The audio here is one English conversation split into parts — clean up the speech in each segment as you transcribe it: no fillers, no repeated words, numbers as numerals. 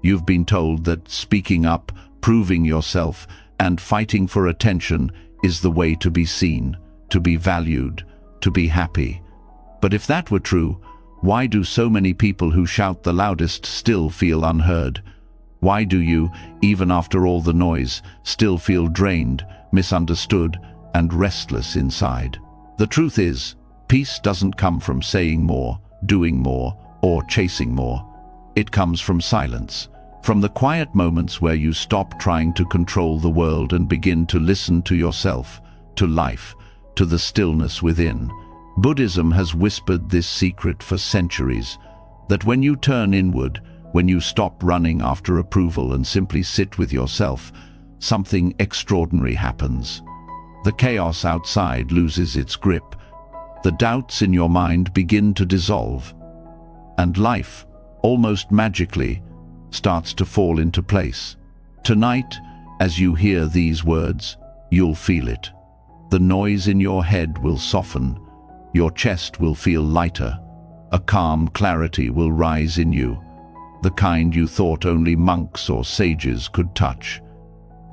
You've been told that speaking up, proving yourself, and fighting for attention is the way to be seen, to be valued, to be happy. But if that were true, why do so many people who shout the loudest still feel unheard? Why do you, even after all the noise, still feel drained, misunderstood, and restless inside? The truth is, peace doesn't come from saying more, doing more, or chasing more. It comes from silence. From the quiet moments where you stop trying to control the world and begin to listen to yourself, to life, to the stillness within. Buddhism has whispered this secret for centuries, that when you turn inward, when you stop running after approval and simply sit with yourself, something extraordinary happens. The chaos outside loses its grip. The doubts in your mind begin to dissolve. And life, almost magically, starts to fall into place. Tonight, as you hear these words, you'll feel it. The noise in your head will soften. Your chest will feel lighter. A calm clarity will rise in you, the kind you thought only monks or sages could touch.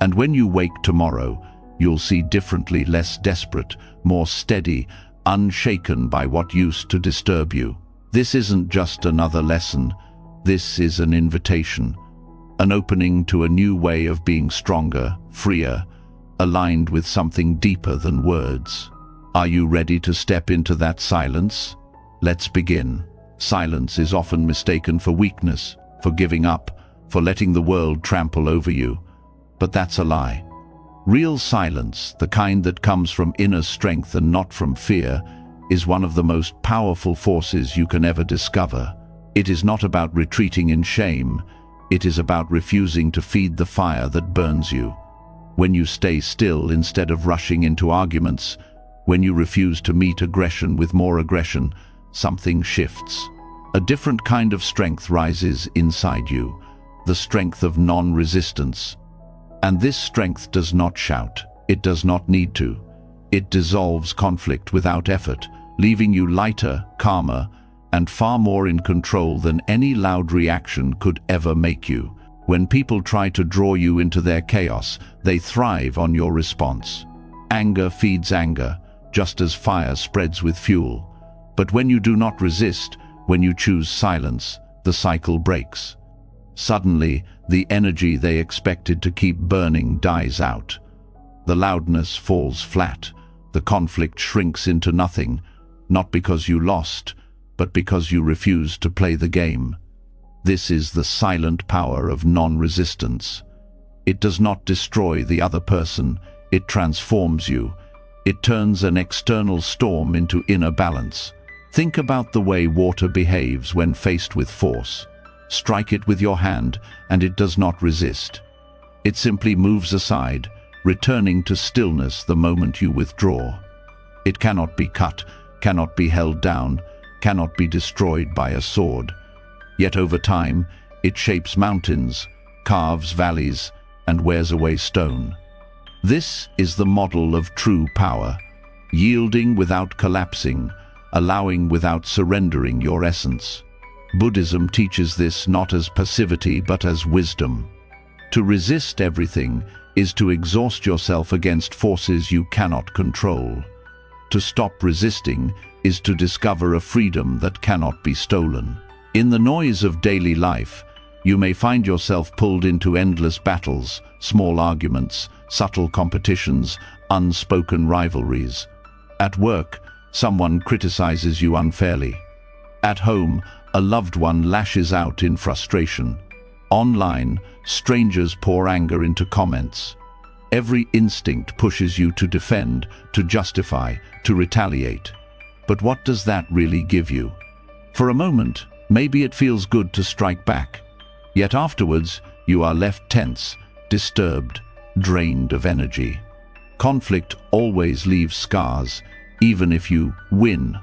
And when you wake tomorrow, you'll see differently, less desperate, more steady, unshaken by what used to disturb you. This isn't just another lesson. This is an invitation, an opening to a new way of being stronger, freer, aligned with something deeper than words. Are you ready to step into that silence? Let's begin. Silence is often mistaken for weakness, for giving up, for letting the world trample over you. But that's a lie. Real silence, the kind that comes from inner strength and not from fear, is one of the most powerful forces you can ever discover. It is not about retreating in shame. It is about refusing to feed the fire that burns you. When you stay still instead of rushing into arguments, when you refuse to meet aggression with more aggression, something shifts. A different kind of strength rises inside you, the strength of non-resistance. And this strength does not shout. It does not need to. It dissolves conflict without effort, leaving you lighter, calmer, and far more in control than any loud reaction could ever make you. When people try to draw you into their chaos, they thrive on your response. Anger feeds anger, just as fire spreads with fuel. But when you do not resist, when you choose silence, the cycle breaks. Suddenly, the energy they expected to keep burning dies out. The loudness falls flat. The conflict shrinks into nothing, not because you lost, but because you refuse to play the game. This is the silent power of non-resistance. It does not destroy the other person, it transforms you. It turns an external storm into inner balance. Think about the way water behaves when faced with force. Strike it with your hand, and it does not resist. It simply moves aside, returning to stillness the moment you withdraw. It cannot be cut, cannot be held down, cannot be destroyed by a sword. Yet over time, it shapes mountains, carves valleys, and wears away stone. This is the model of true power, yielding without collapsing, allowing without surrendering your essence. Buddhism teaches this not as passivity but as wisdom. To resist everything is to exhaust yourself against forces you cannot control. To stop resisting is to discover a freedom that cannot be stolen. In the noise of daily life, you may find yourself pulled into endless battles, small arguments, subtle competitions, unspoken rivalries. At work, someone criticizes you unfairly. At home, a loved one lashes out in frustration. Online, strangers pour anger into comments. Every instinct pushes you to defend, to justify, to retaliate. But what does that really give you? For a moment, maybe it feels good to strike back. Yet afterwards, you are left tense, disturbed, drained of energy. Conflict always leaves scars, even if you win.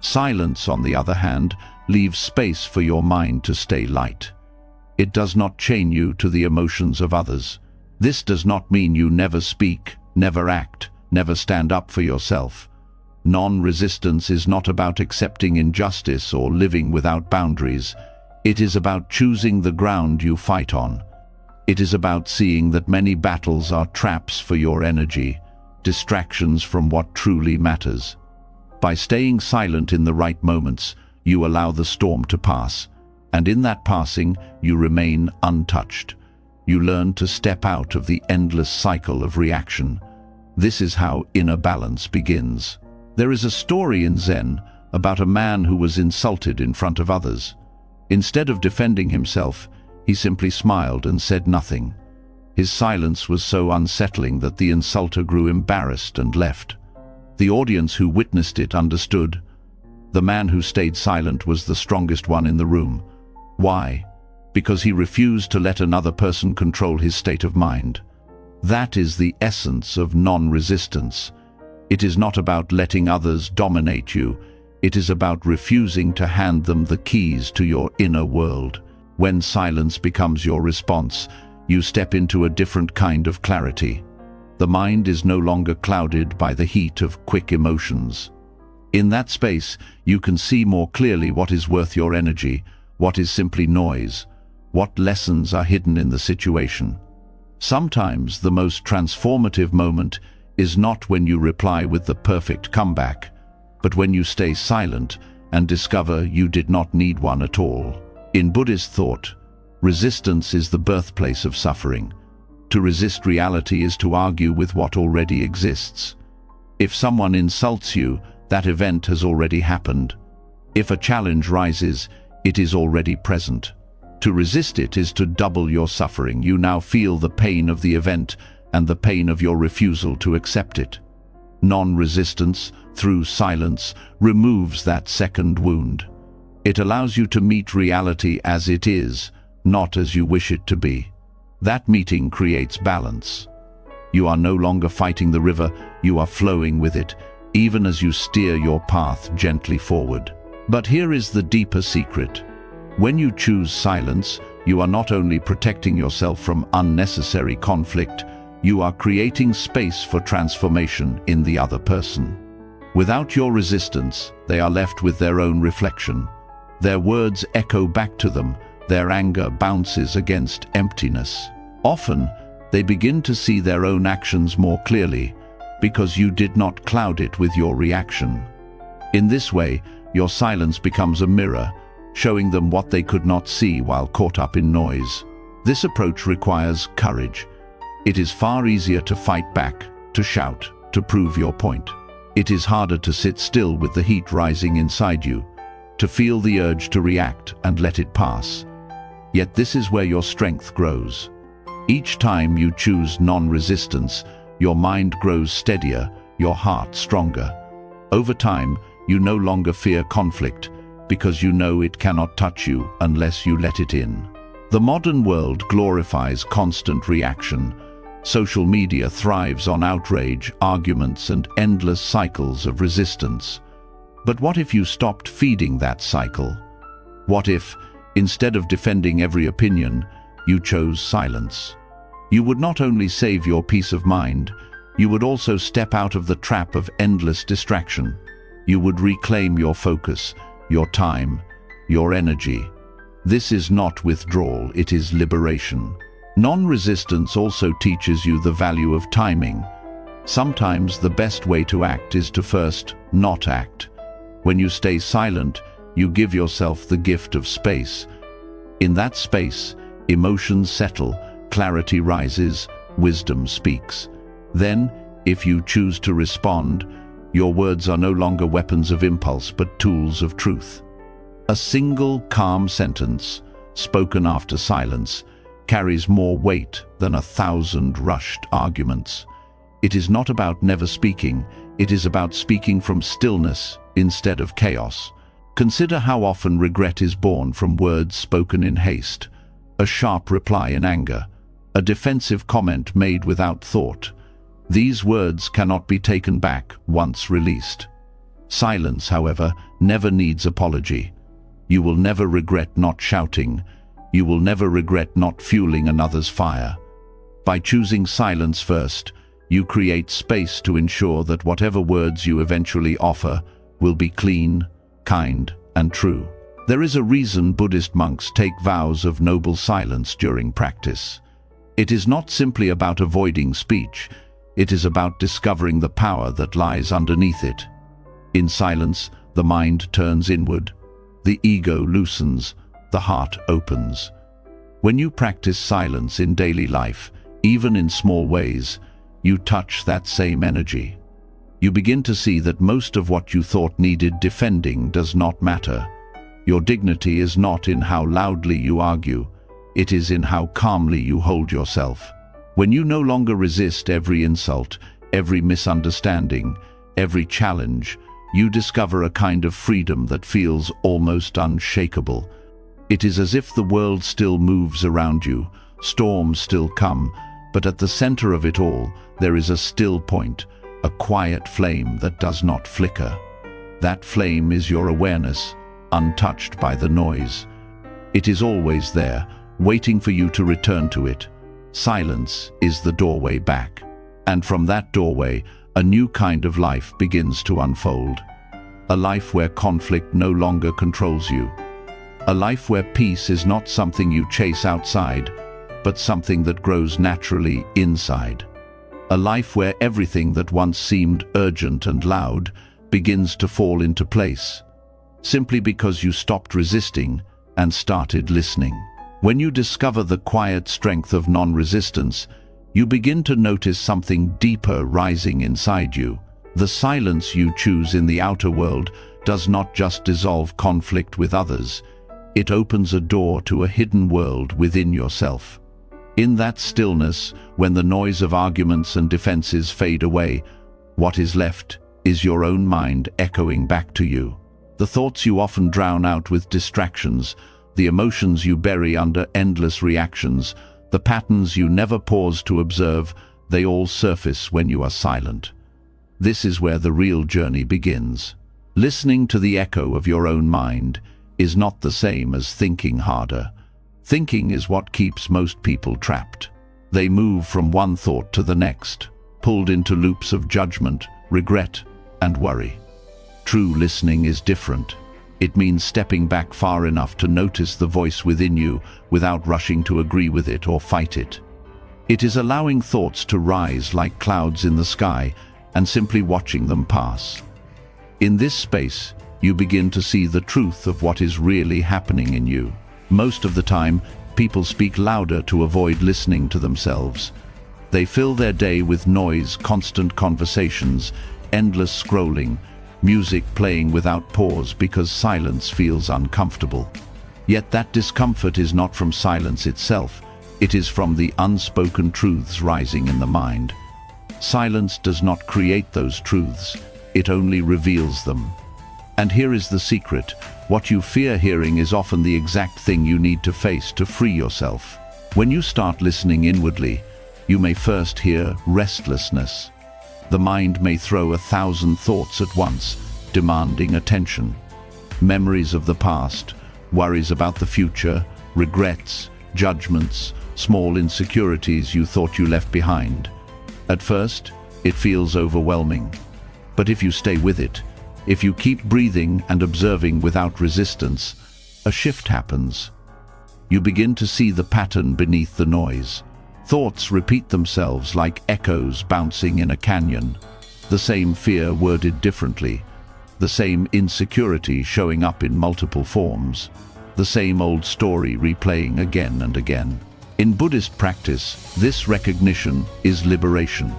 Silence, on the other hand, leaves space for your mind to stay light. It does not chain you to the emotions of others. This does not mean you never speak, never act, never stand up for yourself. Non-resistance is not about accepting injustice or living without boundaries. It is about choosing the ground you fight on. It is about seeing that many battles are traps for your energy, distractions from what truly matters. By staying silent in the right moments, you allow the storm to pass, and in that passing, you remain untouched. You learn to step out of the endless cycle of reaction. This is how inner balance begins. There is a story in Zen about a man who was insulted in front of others. Instead of defending himself, he simply smiled and said nothing. His silence was so unsettling that the insulter grew embarrassed and left. The audience who witnessed it understood. The man who stayed silent was the strongest one in the room. Why? Because he refused to let another person control his state of mind. That is the essence of non-resistance. It is not about letting others dominate you. It is about refusing to hand them the keys to your inner world. When silence becomes your response, you step into a different kind of clarity. The mind is no longer clouded by the heat of quick emotions. In that space, you can see more clearly what is worth your energy, what is simply noise, what lessons are hidden in the situation. Sometimes the most transformative moment is not when you reply with the perfect comeback, but when you stay silent and discover you did not need one at all. In Buddhist thought, resistance is the birthplace of suffering. To resist reality is to argue with what already exists. If someone insults you, that event has already happened. If a challenge rises, it is already present. To resist it is to double your suffering. You now feel the pain of the event and the pain of your refusal to accept it. Non-resistance, through silence, removes that second wound. It allows you to meet reality as it is, not as you wish it to be. That meeting creates balance. You are no longer fighting the river, you are flowing with it, even as you steer your path gently forward. But here is the deeper secret. When you choose silence, you are not only protecting yourself from unnecessary conflict, you are creating space for transformation in the other person. Without your resistance, they are left with their own reflection. Their words echo back to them, their anger bounces against emptiness. Often, they begin to see their own actions more clearly, because you did not cloud it with your reaction. In this way, your silence becomes a mirror, showing them what they could not see while caught up in noise. This approach requires courage. It is far easier to fight back, to shout, to prove your point. It is harder to sit still with the heat rising inside you, to feel the urge to react and let it pass. Yet this is where your strength grows. Each time you choose non-resistance, your mind grows steadier, your heart stronger. Over time, you no longer fear conflict, because you know it cannot touch you unless you let it in. The modern world glorifies constant reaction. Social media thrives on outrage, arguments, and endless cycles of resistance. But what if you stopped feeding that cycle? What if, instead of defending every opinion, you chose silence? You would not only save your peace of mind, you would also step out of the trap of endless distraction. You would reclaim your focus, your time, your energy. This is not withdrawal, it is liberation. Non-resistance also teaches you the value of timing. Sometimes the best way to act is to first not act. When you stay silent, you give yourself the gift of space. In that space, emotions settle, clarity rises, wisdom speaks. Then, if you choose to respond, your words are no longer weapons of impulse but tools of truth. A single calm sentence, spoken after silence, carries more weight than 1,000 rushed arguments. It is not about never speaking, it is about speaking from stillness instead of chaos. Consider how often regret is born from words spoken in haste, a sharp reply in anger, a defensive comment made without thought. These words cannot be taken back once released. Silence, however, never needs apology. You will never regret not shouting. You will never regret not fueling another's fire. By choosing silence first, You create space to ensure that whatever words you eventually offer will be clean, kind, and true. There is a reason Buddhist monks take vows of noble silence during practice. It is not simply about avoiding speech, it is about discovering the power that lies underneath it. In silence, the mind turns inward, the ego loosens, the heart opens. When you practice silence in daily life, even in small ways, you touch that same energy. You begin to see that most of what you thought needed defending does not matter. Your dignity is not in how loudly you argue, it is in how calmly you hold yourself. When you no longer resist every insult, every misunderstanding, every challenge, you discover a kind of freedom that feels almost unshakable. It is as if the world still moves around you, storms still come, but at the center of it all, there is a still point, a quiet flame that does not flicker. That flame is your awareness, untouched by the noise. It is always there, waiting for you to return to it. Silence is the doorway back. And from that doorway, a new kind of life begins to unfold. A life where conflict no longer controls you. A life where peace is not something you chase outside, but something that grows naturally inside. A life where everything that once seemed urgent and loud begins to fall into place, simply because you stopped resisting and started listening. When you discover the quiet strength of non-resistance, you begin to notice something deeper rising inside you. The silence you choose in the outer world does not just dissolve conflict with others, it opens a door to a hidden world within yourself. In that stillness, when the noise of arguments and defenses fade away, what is left is your own mind echoing back to you. The thoughts you often drown out with distractions, the emotions you bury under endless reactions, the patterns you never pause to observe, they all surface when you are silent. This is where the real journey begins. Listening to the echo of your own mind is not the same as thinking harder. Thinking is what keeps most people trapped. They move from one thought to the next, pulled into loops of judgment, regret, and worry. True listening is different. It means stepping back far enough to notice the voice within you without rushing to agree with it or fight it. It is allowing thoughts to rise like clouds in the sky and simply watching them pass. In this space, you begin to see the truth of what is really happening in you. Most of the time, people speak louder to avoid listening to themselves. They fill their day with noise, constant conversations, endless scrolling, music playing without pause because silence feels uncomfortable. Yet that discomfort is not from silence itself, it is from the unspoken truths rising in the mind. Silence does not create those truths, it only reveals them. And here is the secret. What you fear hearing is often the exact thing you need to face to free yourself. When you start listening inwardly, you may first hear restlessness. The mind may throw 1,000 thoughts at once, demanding attention. Memories of the past, worries about the future, regrets, judgments, small insecurities you thought you left behind. At first, it feels overwhelming. But if you stay with it, if you keep breathing and observing without resistance, a shift happens. You begin to see the pattern beneath the noise. Thoughts repeat themselves like echoes bouncing in a canyon. The same fear worded differently. The same insecurity showing up in multiple forms. The same old story replaying again and again. In Buddhist practice, this recognition is liberation.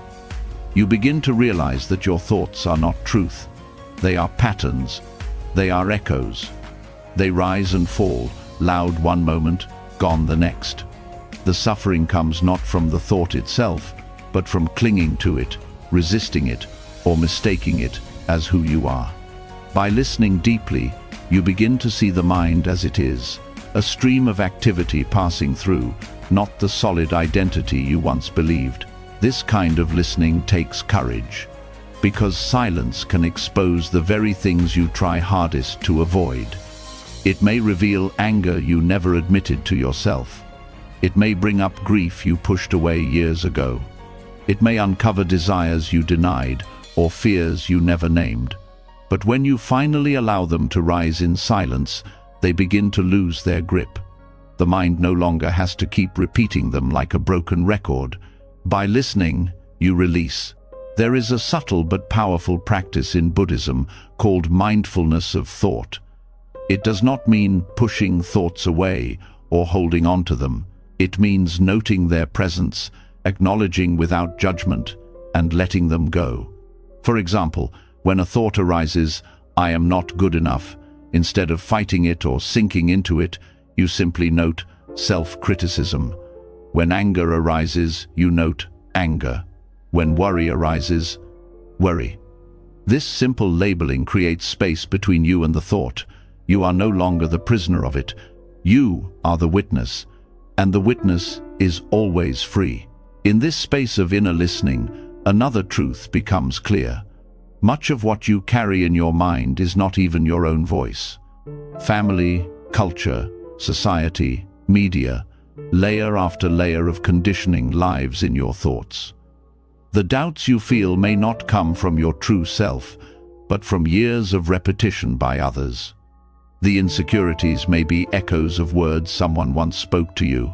You begin to realize that your thoughts are not truth. They are patterns. They are echoes. They rise and fall, loud one moment, gone the next. The suffering comes not from the thought itself, but from clinging to it, resisting it, or mistaking it as who you are. By listening deeply, you begin to see the mind as it is, a stream of activity passing through, not the solid identity you once believed. This kind of listening takes courage, because silence can expose the very things you try hardest to avoid. It may reveal anger you never admitted to yourself. It may bring up grief you pushed away years ago. It may uncover desires you denied or fears you never named. But when you finally allow them to rise in silence, they begin to lose their grip. The mind no longer has to keep repeating them like a broken record. By listening, you release. There is a subtle but powerful practice in Buddhism called mindfulness of thought. It does not mean pushing thoughts away or holding on to them. It means noting their presence, acknowledging without judgment, and letting them go. For example, when a thought arises, "I am not good enough," instead of fighting it or sinking into it, you simply note self-criticism. When anger arises, you note anger. When worry arises, worry. This simple labeling creates space between you and the thought. You are no longer the prisoner of it. You are the witness, and the witness is always free. In this space of inner listening, another truth becomes clear. Much of what you carry in your mind is not even your own voice. Family, culture, society, media, layer after layer of conditioning lives in your thoughts. The doubts you feel may not come from your true self, but from years of repetition by others. The insecurities may be echoes of words someone once spoke to you.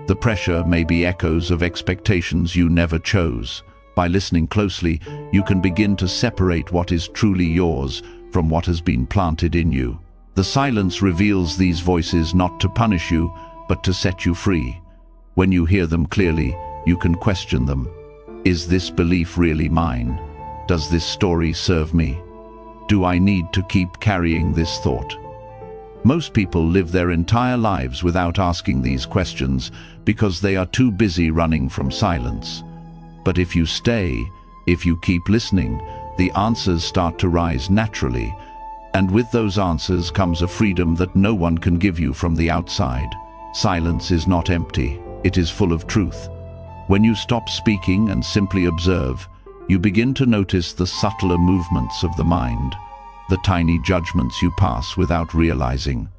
The pressure may be echoes of expectations you never chose. By listening closely, you can begin to separate what is truly yours from what has been planted in you. The silence reveals these voices not to punish you, but to set you free. When you hear them clearly, you can question them. Is this belief really mine? Does this story serve me? Do I need to keep carrying this thought? Most people live their entire lives without asking these questions because they are too busy running from silence. But if you stay, if you keep listening, the answers start to rise naturally. And with those answers comes a freedom that no one can give you from the outside. Silence is not empty, it is full of truth. When you stop speaking and simply observe, you begin to notice the subtler movements of the mind, the tiny judgments you pass without realizing,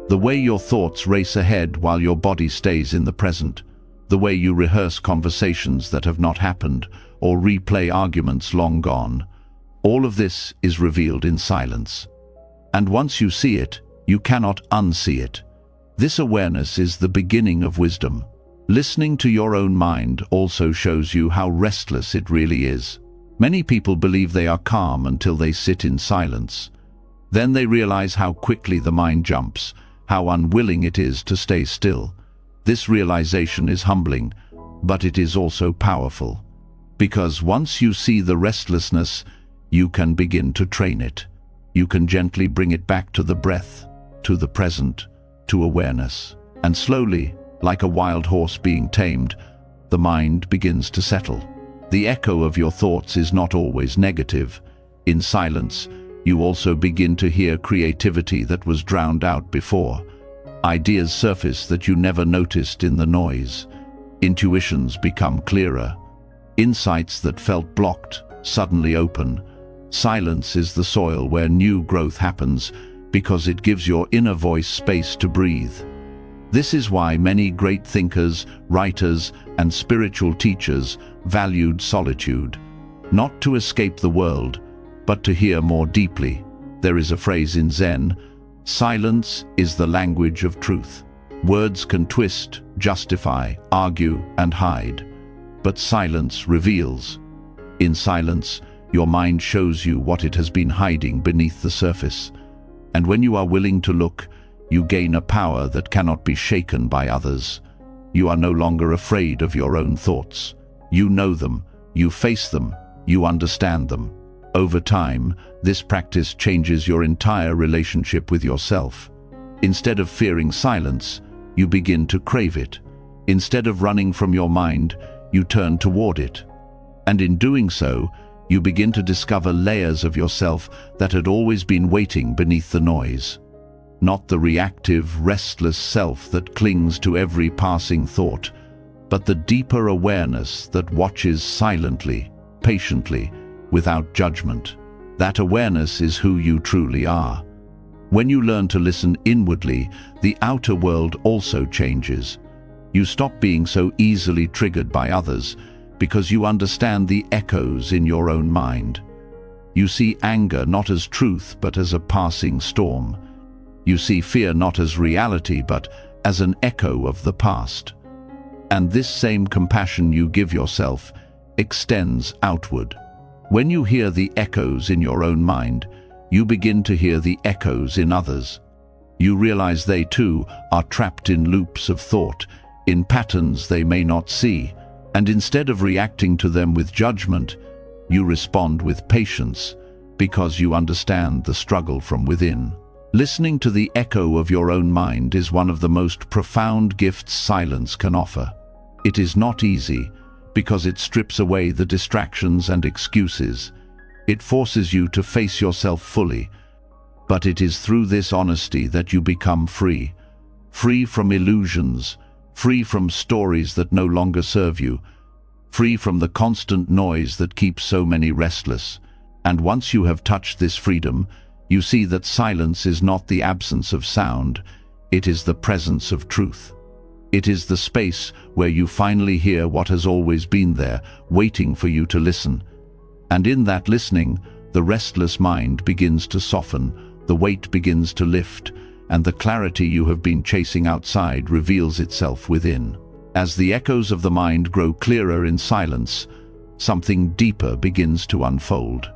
the way your thoughts race ahead while your body stays in the present, the way you rehearse conversations that have not happened or replay arguments long gone. All of this is revealed in silence. And once you see it, you cannot unsee it. This awareness is the beginning of wisdom. Listening to your own mind also shows you how restless it really is. Many people believe they are calm until they sit in silence. Then they realize how quickly the mind jumps, how unwilling it is to stay still. This realization is humbling, but it is also powerful. Because once you see the restlessness, you can begin to train it. You can gently bring it back to the breath, to the present, to awareness. And slowly, like a wild horse being tamed, the mind begins to settle. The echo of your thoughts is not always negative. In silence, you also begin to hear creativity that was drowned out before. Ideas surface that you never noticed in the noise. Intuitions become clearer. Insights that felt blocked suddenly open. Silence is the soil where new growth happens because it gives your inner voice space to breathe. This is why many great thinkers, writers, and spiritual teachers valued solitude, not to escape the world, but to hear more deeply. There is a phrase in Zen, "Silence is the language of truth." Words can twist, justify, argue, and hide, but silence reveals. In silence, your mind shows you what it has been hiding beneath the surface. And when you are willing to look, you gain a power that cannot be shaken by others. You are no longer afraid of your own thoughts. You know them, you face them, you understand them. Over time, this practice changes your entire relationship with yourself. Instead of fearing silence, you begin to crave it. Instead of running from your mind, you turn toward it. And in doing so, you begin to discover layers of yourself that had always been waiting beneath the noise. Not the reactive, restless self that clings to every passing thought, but the deeper awareness that watches silently, patiently, without judgment. That awareness is who you truly are. When you learn to listen inwardly, the outer world also changes. You stop being so easily triggered by others. because you understand the echoes in your own mind. You see anger not as truth but as a passing storm. You see fear not as reality but as an echo of the past. And this same compassion you give yourself extends outward. When you hear the echoes in your own mind, you begin to hear the echoes in others. You realize they too are trapped in loops of thought, in patterns they may not see, and instead of reacting to them with judgment, you respond with patience because you understand the struggle from within. Listening to the echo of your own mind is one of the most profound gifts silence can offer. It is not easy because it strips away the distractions and excuses. It forces you to face yourself fully, but it is through this honesty that you become free. Free from illusions, free from stories that no longer serve you, free from the constant noise that keeps so many restless. And once you have touched this freedom, you see that silence is not the absence of sound, it is the presence of truth. It is the space where you finally hear what has always been there, waiting for you to listen. And in that listening, the restless mind begins to soften, the weight begins to lift, and the clarity you have been chasing outside reveals itself within. As the echoes of the mind grow clearer in silence, something deeper begins to unfold.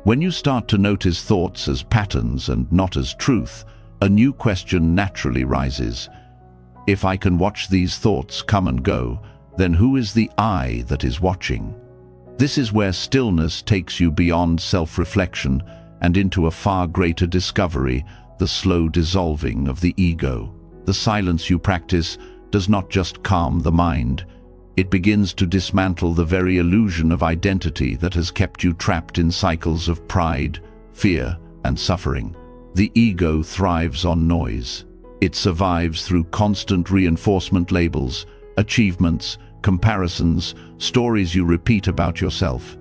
When you start to notice thoughts as patterns and not as truth, a new question naturally rises. If I can watch these thoughts come and go, then who is the I that is watching? This is where stillness takes you beyond self-reflection and into a far greater discovery, the slow dissolving of the ego. The silence you practice does not just calm the mind, it begins to dismantle the very illusion of identity that has kept you trapped in cycles of pride, fear, and suffering. The ego thrives on noise. It survives through constant reinforcement labels, achievements, comparisons, stories you repeat about yourself.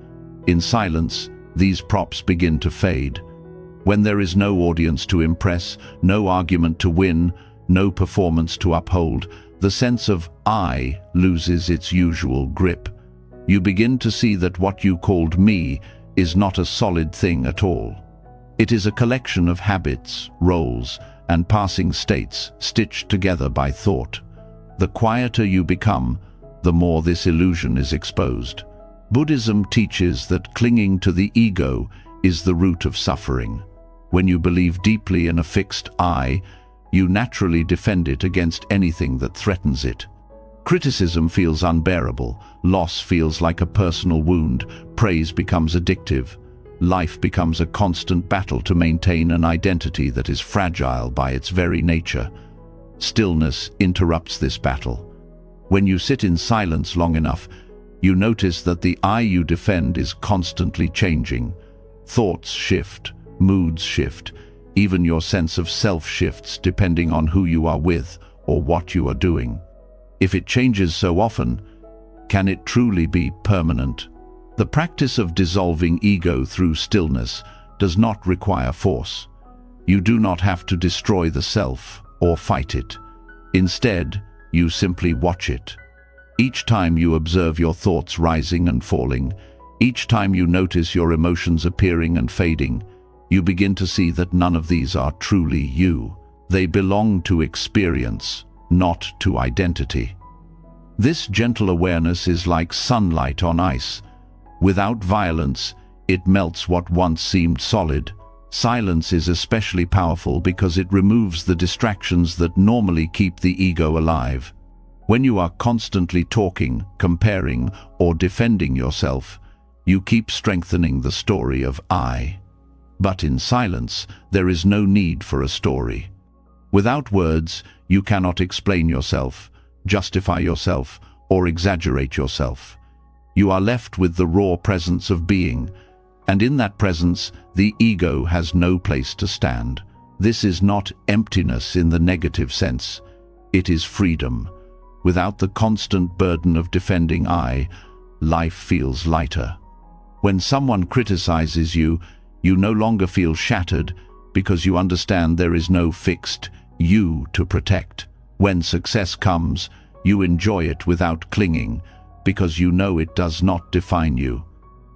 In silence, these props begin to fade. When there is no audience to impress, no argument to win, no performance to uphold, the sense of I loses its usual grip. You begin to see that what you called me is not a solid thing at all. It is a collection of habits, roles, and passing states stitched together by thought. The quieter you become, the more this illusion is exposed. Buddhism teaches that clinging to the ego is the root of suffering. When you believe deeply in a fixed I, you naturally defend it against anything that threatens it. Criticism feels unbearable, loss feels like a personal wound, praise becomes addictive. Life becomes a constant battle to maintain an identity that is fragile by its very nature. Stillness interrupts this battle. When you sit in silence long enough, you notice that the I you defend is constantly changing. Thoughts shift, moods shift, even your sense of self shifts depending on who you are with or what you are doing. If it changes so often, can it truly be permanent? The practice of dissolving ego through stillness does not require force. You do not have to destroy the self or fight it. Instead, you simply watch it. Each time you observe your thoughts rising and falling, each time you notice your emotions appearing and fading, you begin to see that none of these are truly you. They belong to experience, not to identity. This gentle awareness is like sunlight on ice. Without violence, it melts what once seemed solid. Silence is especially powerful because it removes the distractions that normally keep the ego alive. When you are constantly talking, comparing, or defending yourself, you keep strengthening the story of I. But in silence, there is no need for a story. Without words, you cannot explain yourself, justify yourself, or exaggerate yourself. You are left with the raw presence of being, and in that presence, the ego has no place to stand. This is not emptiness in the negative sense. It is freedom. Without the constant burden of defending I, life feels lighter. When someone criticizes you, you no longer feel shattered because you understand there is no fixed you to protect. When success comes, you enjoy it without clinging, because you know it does not define you.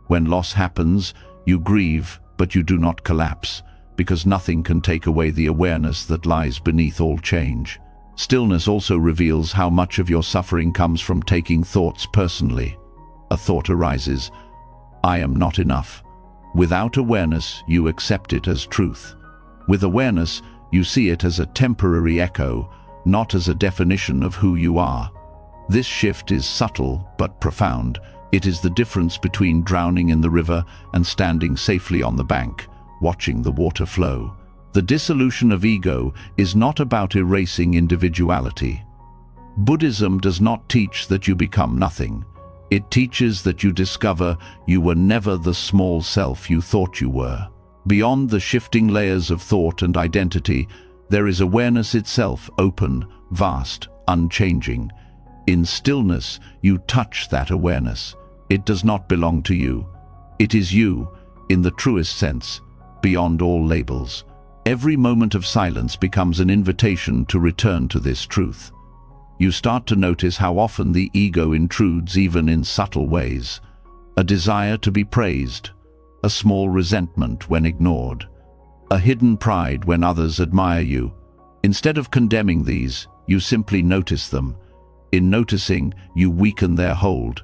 When loss happens, you grieve, but you do not collapse, because nothing can take away the awareness that lies beneath all change. Stillness also reveals how much of your suffering comes from taking thoughts personally. A thought arises, "I am not enough." Without awareness, you accept it as truth. With awareness, you see it as a temporary echo, not as a definition of who you are. This shift is subtle but profound. It is the difference between drowning in the river and standing safely on the bank, watching the water flow. The dissolution of ego is not about erasing individuality. Buddhism does not teach that you become nothing. It teaches that you discover you were never the small self you thought you were. Beyond the shifting layers of thought and identity, there is awareness itself, open, vast, unchanging. In stillness, you touch that awareness. It does not belong to you. It is you, in the truest sense, beyond all labels. Every moment of silence becomes an invitation to return to this truth. You start to notice how often the ego intrudes even in subtle ways. A desire to be praised, a small resentment when ignored, a hidden pride when others admire you. Instead of condemning these, you simply notice them. In noticing, you weaken their hold.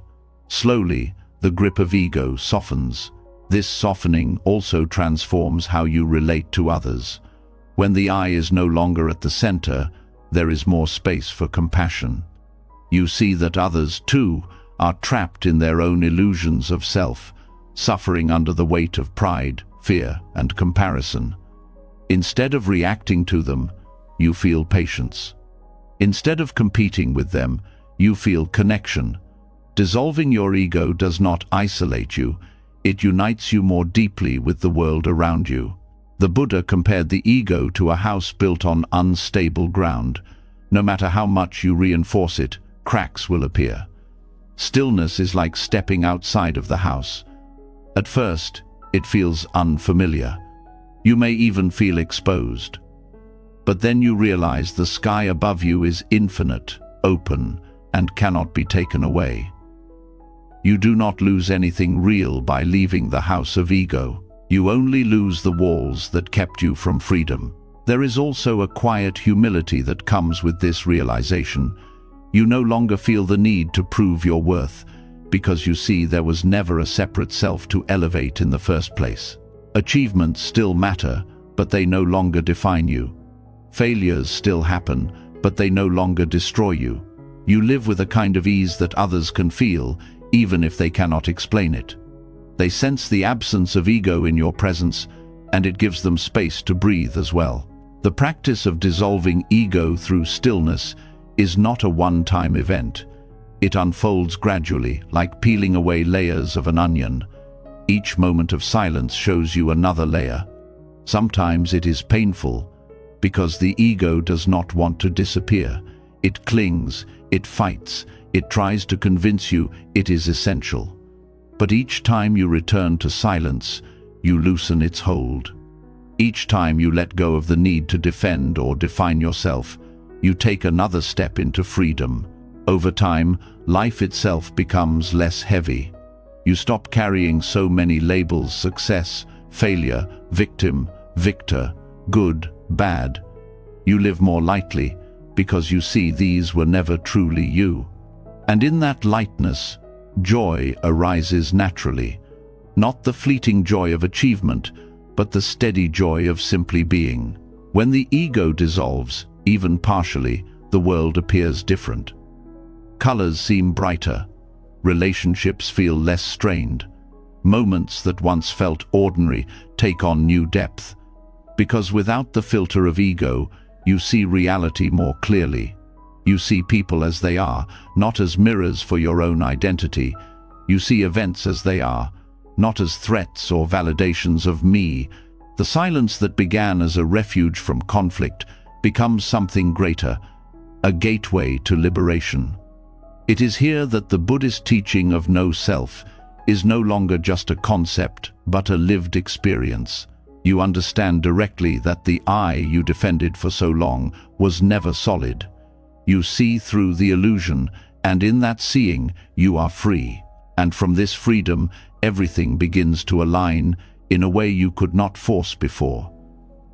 Slowly, the grip of ego softens. This softening also transforms how you relate to others. When the I is no longer at the center, there is more space for compassion. You see that others, too, are trapped in their own illusions of self, suffering under the weight of pride, fear, and comparison. Instead of reacting to them, you feel patience. Instead of competing with them, you feel connection. Dissolving your ego does not isolate you, it unites you more deeply with the world around you. The Buddha compared the ego to a house built on unstable ground. No matter how much you reinforce it, cracks will appear. Stillness is like stepping outside of the house. At first, it feels unfamiliar. You may even feel exposed. But then you realize the sky above you is infinite, open, and cannot be taken away. You do not lose anything real by leaving the house of ego. You only lose the walls that kept you from freedom. There is also a quiet humility that comes with this realization. You no longer feel the need to prove your worth, because you see there was never a separate self to elevate in the first place. Achievements still matter, but they no longer define you. Failures still happen, but they no longer destroy you. You live with a kind of ease that others can feel, even if they cannot explain it. They sense the absence of ego in your presence, and it gives them space to breathe as well. The practice of dissolving ego through stillness is not a one-time event. It unfolds gradually, like peeling away layers of an onion. Each moment of silence shows you another layer. Sometimes it is painful, because the ego does not want to disappear. It clings, it fights, it tries to convince you it is essential. But each time you return to silence, you loosen its hold. Each time you let go of the need to defend or define yourself, you take another step into freedom. Over time, life itself becomes less heavy. You stop carrying so many labels: success, failure, victim, victor, good, bad. You live more lightly because you see these were never truly you. And in that lightness, joy arises naturally. Not the fleeting joy of achievement, but the steady joy of simply being. When the ego dissolves, even partially, the world appears different. Colors seem brighter. Relationships feel less strained. Moments that once felt ordinary take on new depth. Because without the filter of ego, you see reality more clearly. You see people as they are, not as mirrors for your own identity. You see events as they are, not as threats or validations of me. The silence that began as a refuge from conflict becomes something greater, a gateway to liberation. It is here that the Buddhist teaching of no self is no longer just a concept, but a lived experience. You understand directly that the I you defended for so long was never solid. You see through the illusion, And in that seeing, you are free. And from this freedom, everything begins to align in a way you could not force before.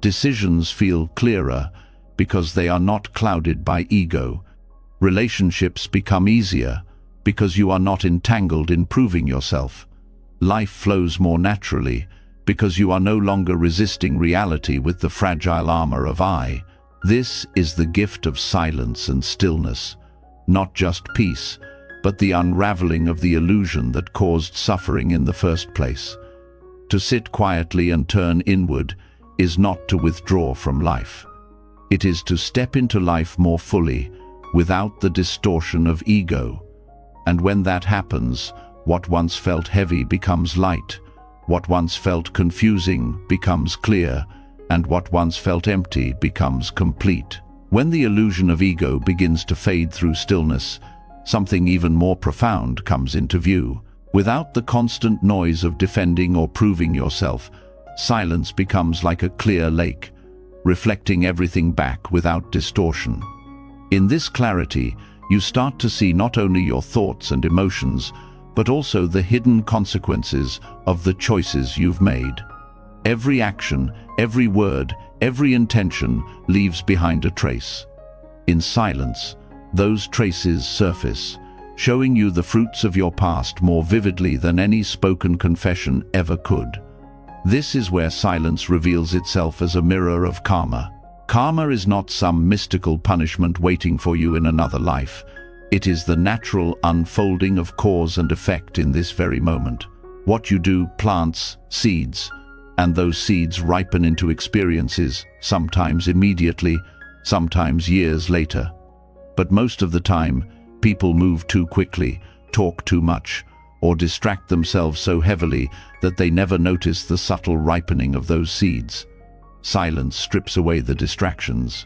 Decisions feel clearer because they are not clouded by ego. Relationships become easier because you are not entangled in proving yourself. Life flows more naturally because you are no longer resisting reality with the fragile armor of I. This is the gift of silence and stillness, not just peace, but the unraveling of the illusion that caused suffering in the first place. To sit quietly and turn inward is not to withdraw from life. It is to step into life more fully, without the distortion of ego. And when that happens, what once felt heavy becomes light, what once felt confusing becomes clear, and what once felt empty becomes complete. When the illusion of ego begins to fade through stillness, something even more profound comes into view. Without the constant noise of defending or proving yourself, silence becomes like a clear lake, reflecting everything back without distortion. In this clarity, you start to see not only your thoughts and emotions, but also the hidden consequences of the choices you've made. Every action, every word, every intention leaves behind a trace. In silence, those traces surface, showing you the fruits of your past more vividly than any spoken confession ever could. This is where silence reveals itself as a mirror of karma. Karma is not some mystical punishment waiting for you in another life. It is the natural unfolding of cause and effect in this very moment. What you do plants seeds, and those seeds ripen into experiences, sometimes immediately, sometimes years later. But most of the time, people move too quickly, talk too much, or distract themselves so heavily that they never notice the subtle ripening of those seeds. Silence strips away the distractions.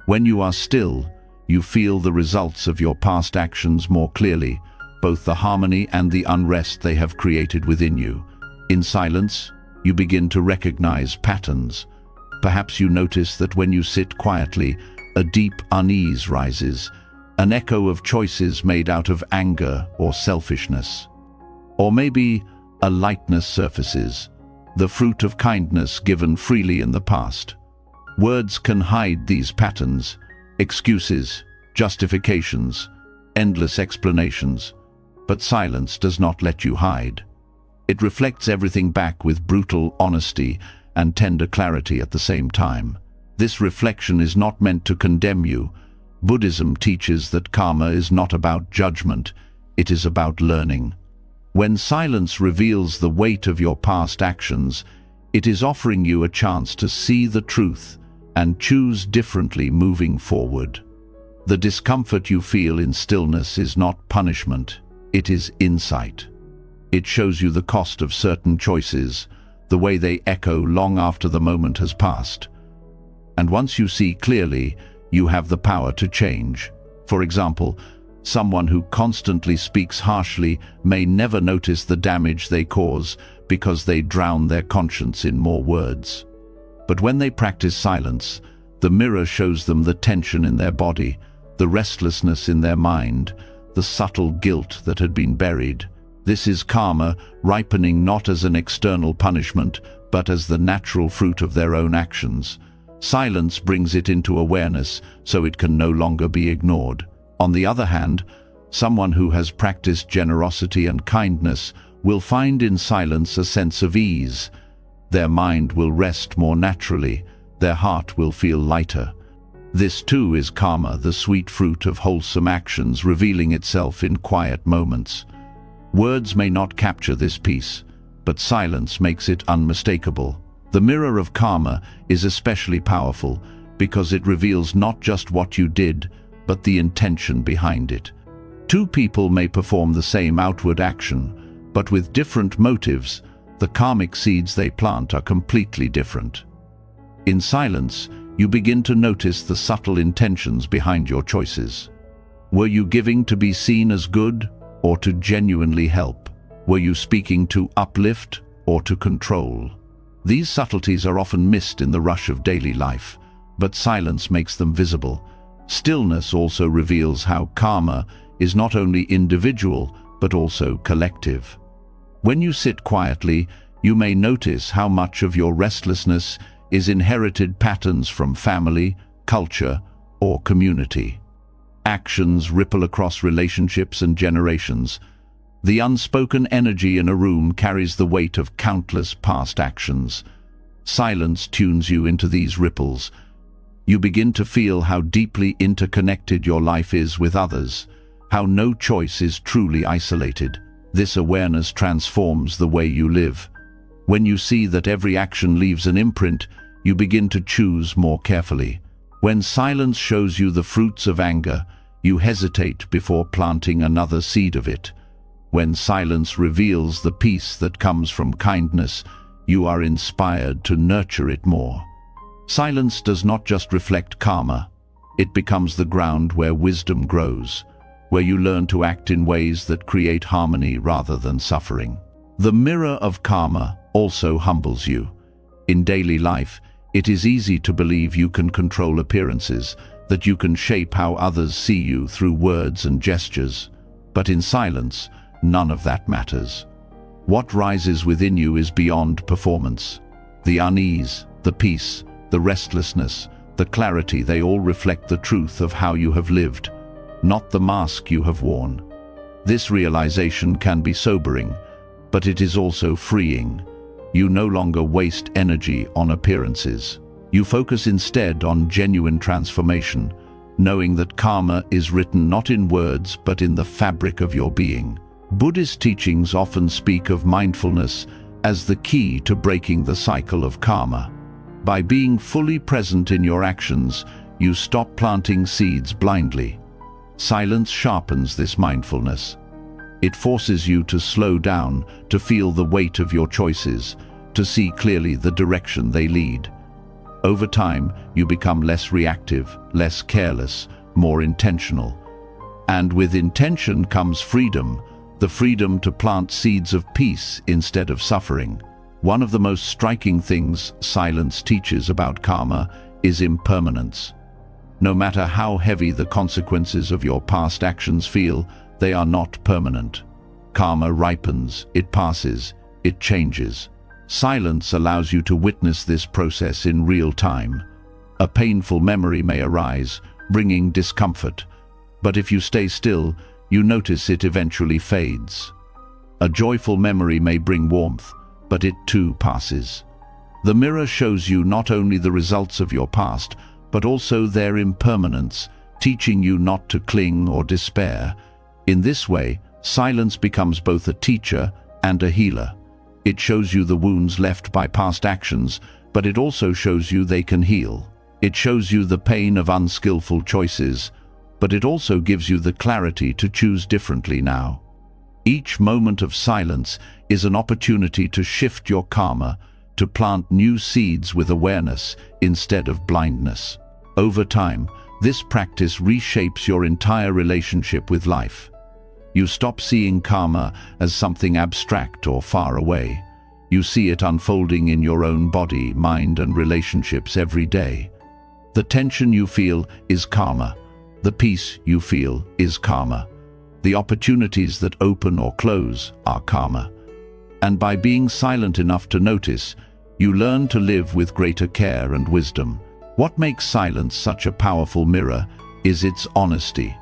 When you are still, you feel the results of your past actions more clearly, both the harmony and the unrest they have created within you. In silence, you begin to recognize patterns. Perhaps you notice that when you sit quietly, a deep unease rises, an echo of choices made out of anger or selfishness. Or maybe a lightness surfaces, the fruit of kindness given freely in the past. Words can hide these patterns, excuses, justifications, endless explanations, but silence does not let you hide. It reflects everything back with brutal honesty and tender clarity at the same time. This reflection is not meant to condemn you. Buddhism teaches that karma is not about judgment, it is about learning. When silence reveals the weight of your past actions, it is offering you a chance to see the truth and choose differently moving forward. The discomfort you feel in stillness is not punishment, it is insight. It shows you the cost of certain choices, the way they echo long after the moment has passed. And once you see clearly, you have the power to change. For example, someone who constantly speaks harshly may never notice the damage they cause because they drown their conscience in more words. But when they practice silence, the mirror shows them the tension in their body, the restlessness in their mind, the subtle guilt that had been buried. This is karma ripening not as an external punishment, but as the natural fruit of their own actions. Silence brings it into awareness so it can no longer be ignored. On the other hand, someone who has practiced generosity and kindness will find in silence a sense of ease. Their mind will rest more naturally, their heart will feel lighter. This too is karma, the sweet fruit of wholesome actions revealing itself in quiet moments. Words may not capture this peace, but silence makes it unmistakable. The mirror of karma is especially powerful because it reveals not just what you did, but the intention behind it. Two people may perform the same outward action, but with different motives, the karmic seeds they plant are completely different. In silence, you begin to notice the subtle intentions behind your choices. Were you giving to be seen as good, or to genuinely help? Were you speaking to uplift or to control? These subtleties are often missed in the rush of daily life, but silence makes them visible. Stillness also reveals how karma is not only individual, but also collective. When you sit quietly, you may notice how much of your restlessness is inherited patterns from family, culture, or community. Actions ripple across relationships and generations. The unspoken energy in a room carries the weight of countless past actions. Silence tunes you into these ripples. You begin to feel how deeply interconnected your life is with others, how no choice is truly isolated. This awareness transforms the way you live. When you see that every action leaves an imprint, you begin to choose more carefully. When silence shows you the fruits of anger, you hesitate before planting another seed of it. When silence reveals the peace that comes from kindness, you are inspired to nurture it more. Silence does not just reflect karma. It becomes the ground where wisdom grows, where you learn to act in ways that create harmony rather than suffering. The mirror of karma also humbles you. In daily life, it is easy to believe you can control appearances, that you can shape how others see you through words and gestures. But in silence, none of that matters. What rises within you is beyond performance. The unease, the peace, the restlessness, the clarity, they all reflect the truth of how you have lived, not the mask you have worn. This realization can be sobering, but it is also freeing. You no longer waste energy on appearances. You focus instead on genuine transformation, knowing that karma is written not in words but in the fabric of your being. Buddhist teachings often speak of mindfulness as the key to breaking the cycle of karma. By being fully present in your actions, you stop planting seeds blindly. Silence sharpens this mindfulness. It forces you to slow down, to feel the weight of your choices, to see clearly the direction they lead. Over time, you become less reactive, less careless, more intentional. And with intention comes freedom, the freedom to plant seeds of peace instead of suffering. One of the most striking things silence teaches about karma is impermanence. No matter how heavy the consequences of your past actions feel, they are not permanent. Karma ripens, it passes, it changes. Silence allows you to witness this process in real time. A painful memory may arise, bringing discomfort, but if you stay still, you notice it eventually fades. A joyful memory may bring warmth, but it too passes. The mirror shows you not only the results of your past, but also their impermanence, teaching you not to cling or despair. In this way, silence becomes both a teacher and a healer. It shows you the wounds left by past actions, but it also shows you they can heal. It shows you the pain of unskillful choices, but it also gives you the clarity to choose differently now. Each moment of silence is an opportunity to shift your karma, to plant new seeds with awareness instead of blindness. Over time, this practice reshapes your entire relationship with life. You stop seeing karma as something abstract or far away. You see it unfolding in your own body, mind, and relationships every day. The tension you feel is karma. The peace you feel is karma. The opportunities that open or close are karma. And by being silent enough to notice, you learn to live with greater care and wisdom. What makes silence such a powerful mirror is its honesty.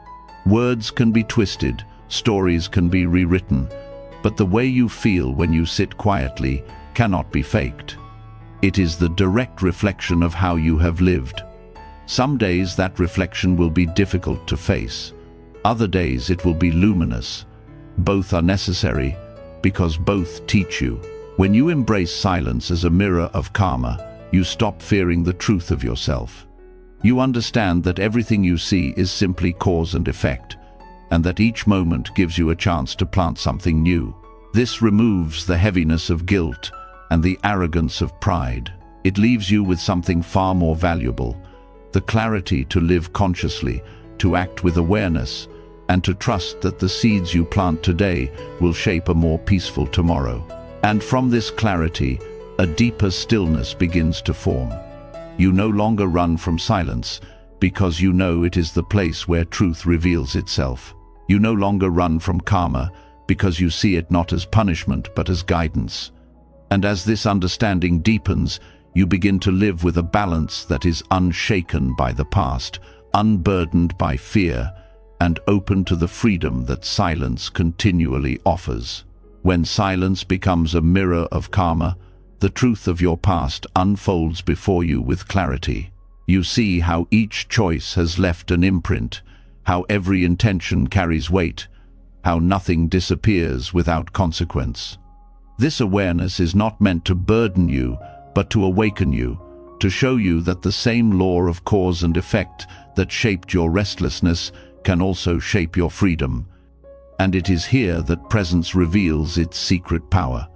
Words can be twisted, stories can be rewritten, but the way you feel when you sit quietly cannot be faked. It is the direct reflection of how you have lived. Some days that reflection will be difficult to face. Other days it will be luminous. Both are necessary because both teach you. When you embrace silence as a mirror of karma, you stop fearing the truth of yourself. You understand that everything you see is simply cause and effect, and that each moment gives you a chance to plant something new. This removes the heaviness of guilt and the arrogance of pride. It leaves you with something far more valuable, the clarity to live consciously, to act with awareness, and to trust that the seeds you plant today will shape a more peaceful tomorrow. And from this clarity, a deeper stillness begins to form. You no longer run from silence, because you know it is the place where truth reveals itself. You no longer run from karma because you see it not as punishment but as guidance. And as this understanding deepens, you begin to live with a balance that is unshaken by the past, unburdened by fear, and open to the freedom that silence continually offers. When silence becomes a mirror of karma, the truth of your past unfolds before you with clarity. You see how each choice has left an imprint, how every intention carries weight, how nothing disappears without consequence. This awareness is not meant to burden you, but to awaken you, to show you that the same law of cause and effect that shaped your restlessness can also shape your freedom. And it is here that presence reveals its secret power,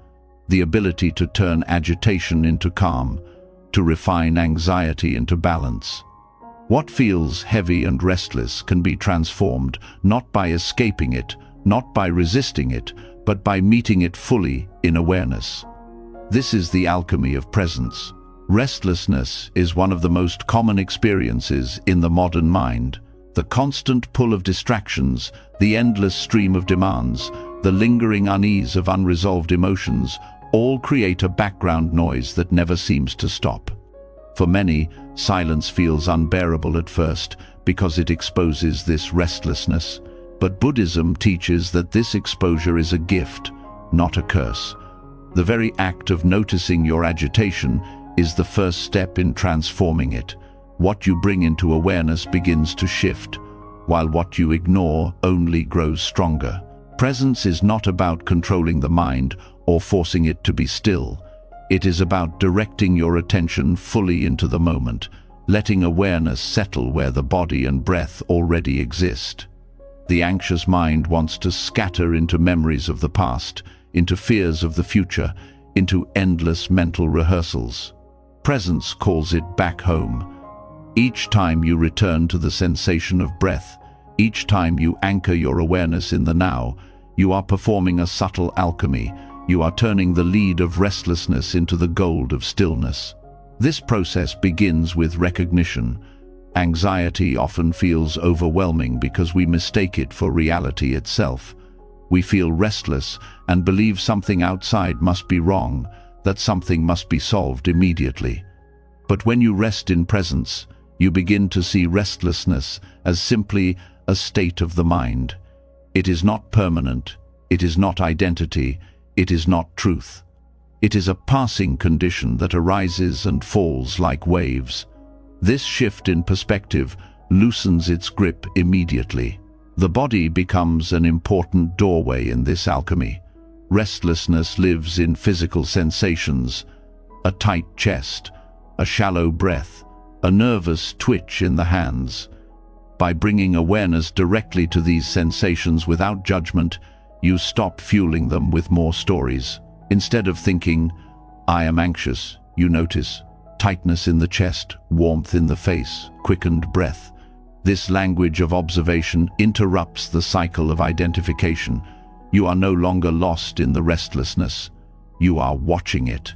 the ability to turn agitation into calm, to refine anxiety into balance. What feels heavy and restless can be transformed, not by escaping it, not by resisting it, but by meeting it fully in awareness. This is the alchemy of presence. Restlessness is one of the most common experiences in the modern mind. The constant pull of distractions, the endless stream of demands, the lingering unease of unresolved emotions, all create a background noise that never seems to stop. For many, silence feels unbearable at first because it exposes this restlessness. But Buddhism teaches that this exposure is a gift, not a curse. The very act of noticing your agitation is the first step in transforming it. What you bring into awareness begins to shift, while what you ignore only grows stronger. Presence is not about controlling the mind or forcing it to be still. It is about directing your attention fully into the moment, letting awareness settle where the body and breath already exist. The anxious mind wants to scatter into memories of the past, into fears of the future, into endless mental rehearsals. Presence calls it back home. Each time you return to the sensation of breath, each time you anchor your awareness in the now, you are performing a subtle alchemy. You are turning the lead of restlessness into the gold of stillness. This process begins with recognition. Anxiety often feels overwhelming because we mistake it for reality itself. We feel restless and believe something outside must be wrong, that something must be solved immediately. But when you rest in presence, you begin to see restlessness as simply a state of the mind. It is not permanent, it is not identity, it is not truth. It is a passing condition that arises and falls like waves. This shift in perspective loosens its grip immediately. The body becomes an important doorway in this alchemy. Restlessness lives in physical sensations, a tight chest, a shallow breath, a nervous twitch in the hands. By bringing awareness directly to these sensations without judgment, you stop fueling them with more stories. Instead of thinking, "I am anxious," you notice tightness in the chest, warmth in the face, quickened breath. This language of observation interrupts the cycle of identification. You are no longer lost in the restlessness. You are watching it.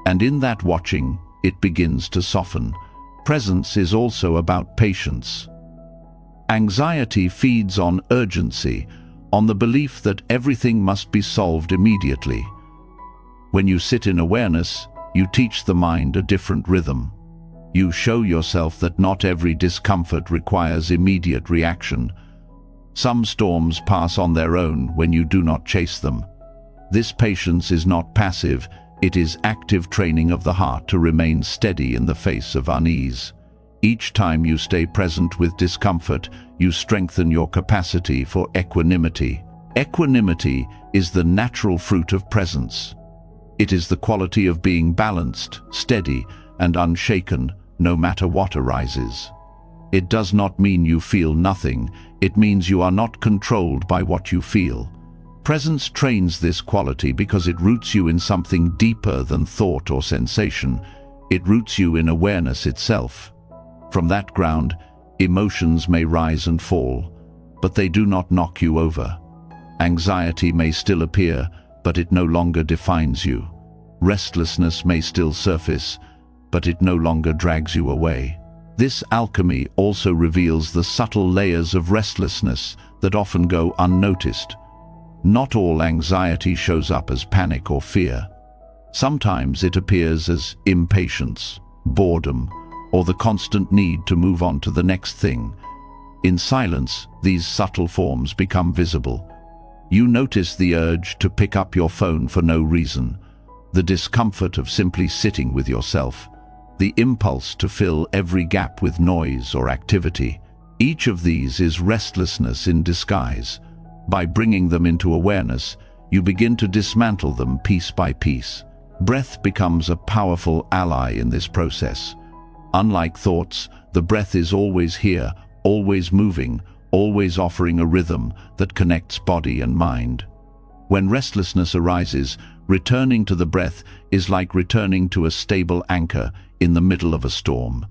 And in that watching, it begins to soften. Presence is also about patience. Anxiety feeds on urgency, on the belief that everything must be solved immediately. When you sit in awareness, you teach the mind a different rhythm. You show yourself that not every discomfort requires immediate reaction. Some storms pass on their own when you do not chase them. This patience is not passive, it is active training of the heart to remain steady in the face of unease. Each time you stay present with discomfort, you strengthen your capacity for equanimity. Equanimity is the natural fruit of presence. It is the quality of being balanced, steady, and unshaken, no matter what arises. It does not mean you feel nothing, it means you are not controlled by what you feel. Presence trains this quality because it roots you in something deeper than thought or sensation. It roots you in awareness itself. From that ground, emotions may rise and fall, but they do not knock you over. Anxiety may still appear, but it no longer defines you. Restlessness may still surface, but it no longer drags you away. This alchemy also reveals the subtle layers of restlessness that often go unnoticed. Not all anxiety shows up as panic or fear. Sometimes it appears as impatience, boredom, or the constant need to move on to the next thing. In silence, these subtle forms become visible. You notice the urge to pick up your phone for no reason, the discomfort of simply sitting with yourself, the impulse to fill every gap with noise or activity. Each of these is restlessness in disguise. By bringing them into awareness, you begin to dismantle them piece by piece. Breath becomes a powerful ally in this process. Unlike thoughts, the breath is always here, always moving, always offering a rhythm that connects body and mind. When restlessness arises, returning to the breath is like returning to a stable anchor in the middle of a storm.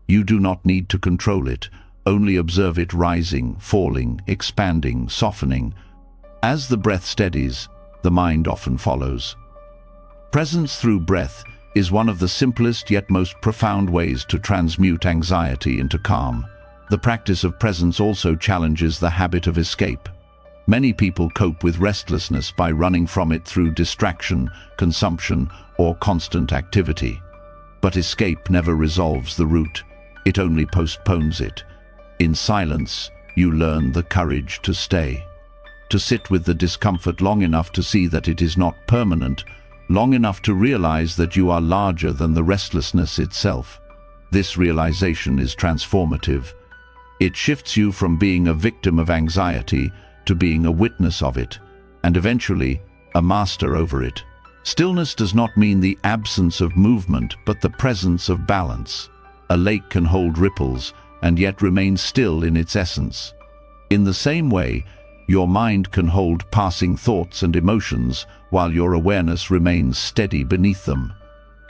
You do not need to control it, only observe it rising, falling, expanding, softening. As the breath steadies, the mind often follows. Presence through breath is one of the simplest yet most profound ways to transmute anxiety into calm. The practice of presence also challenges the habit of escape. Many people cope with restlessness by running from it through distraction, consumption, or constant activity. But escape never resolves the root, it only postpones it. In silence, you learn the courage to stay. To sit with the discomfort long enough to see that it is not permanent, long enough to realize that you are larger than the restlessness itself. This realization is transformative. It shifts you from being a victim of anxiety to being a witness of it, and eventually, a master over it. Stillness does not mean the absence of movement, but the presence of balance. A lake can hold ripples, and yet remain still in its essence. In the same way, your mind can hold passing thoughts and emotions while your awareness remains steady beneath them.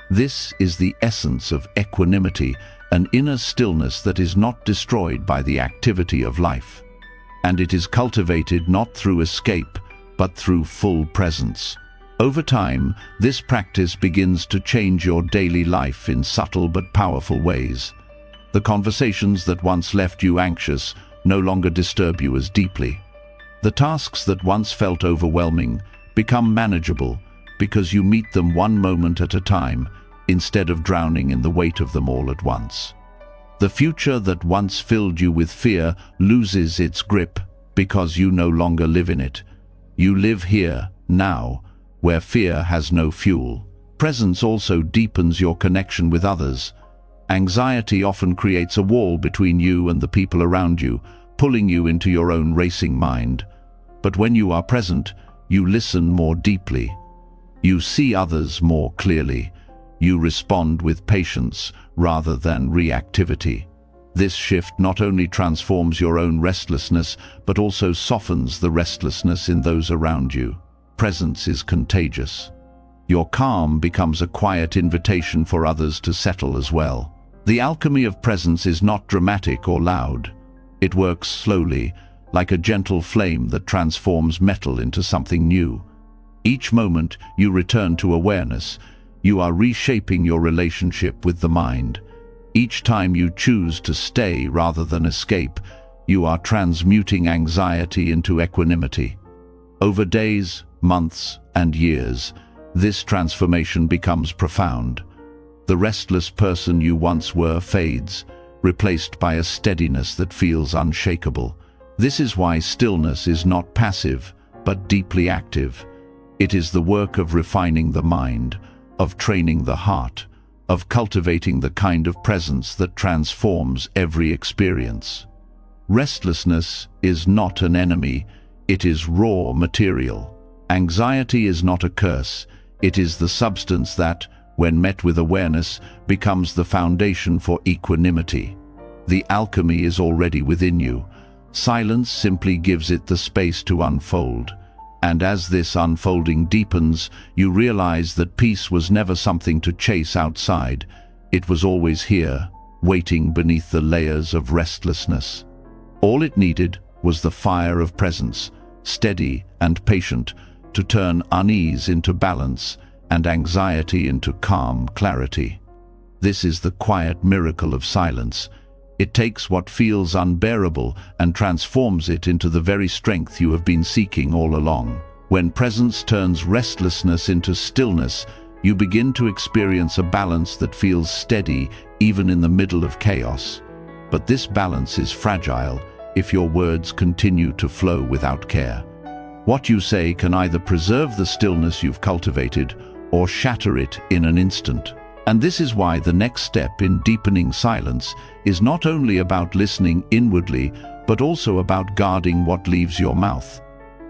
This is the essence of equanimity, an inner stillness that is not destroyed by the activity of life. And it is cultivated not through escape, but through full presence. Over time, this practice begins to change your daily life in subtle but powerful ways. The conversations that once left you anxious no longer disturb you as deeply. The tasks that once felt overwhelming become manageable because you meet them one moment at a time instead of drowning in the weight of them all at once. The future that once filled you with fear loses its grip because you no longer live in it. You live here, now, where fear has no fuel. Presence also deepens your connection with others. Anxiety often creates a wall between you and the people around you, pulling you into your own racing mind. But when you are present, you listen more deeply. You see others more clearly. You respond with patience rather than reactivity. This shift not only transforms your own restlessness, but also softens the restlessness in those around you. Presence is contagious. Your calm becomes a quiet invitation for others to settle as well. The alchemy of presence is not dramatic or loud. It works slowly, like a gentle flame that transforms metal into something new. Each moment you return to awareness, you are reshaping your relationship with the mind. Each time you choose to stay rather than escape, you are transmuting anxiety into equanimity. Over days, months, and years, this transformation becomes profound. The restless person you once were fades, replaced by a steadiness that feels unshakable. This is why stillness is not passive, but deeply active. It is the work of refining the mind, of training the heart, of cultivating the kind of presence that transforms every experience. Restlessness is not an enemy, it is raw material. Anxiety is not a curse, it is the substance that, when met with awareness, becomes the foundation for equanimity. The alchemy is already within you. Silence simply gives it the space to unfold. And as this unfolding deepens, you realize that peace was never something to chase outside. It was always here, waiting beneath the layers of restlessness. All it needed was the fire of presence, steady and patient, to turn unease into balance and anxiety into calm clarity. This is the quiet miracle of silence. It takes what feels unbearable and transforms it into the very strength you have been seeking all along. When presence turns restlessness into stillness, you begin to experience a balance that feels steady even in the middle of chaos. But this balance is fragile if your words continue to flow without care. What you say can either preserve the stillness you've cultivated or shatter it in an instant. And this is why the next step in deepening silence is not only about listening inwardly, but also about guarding what leaves your mouth.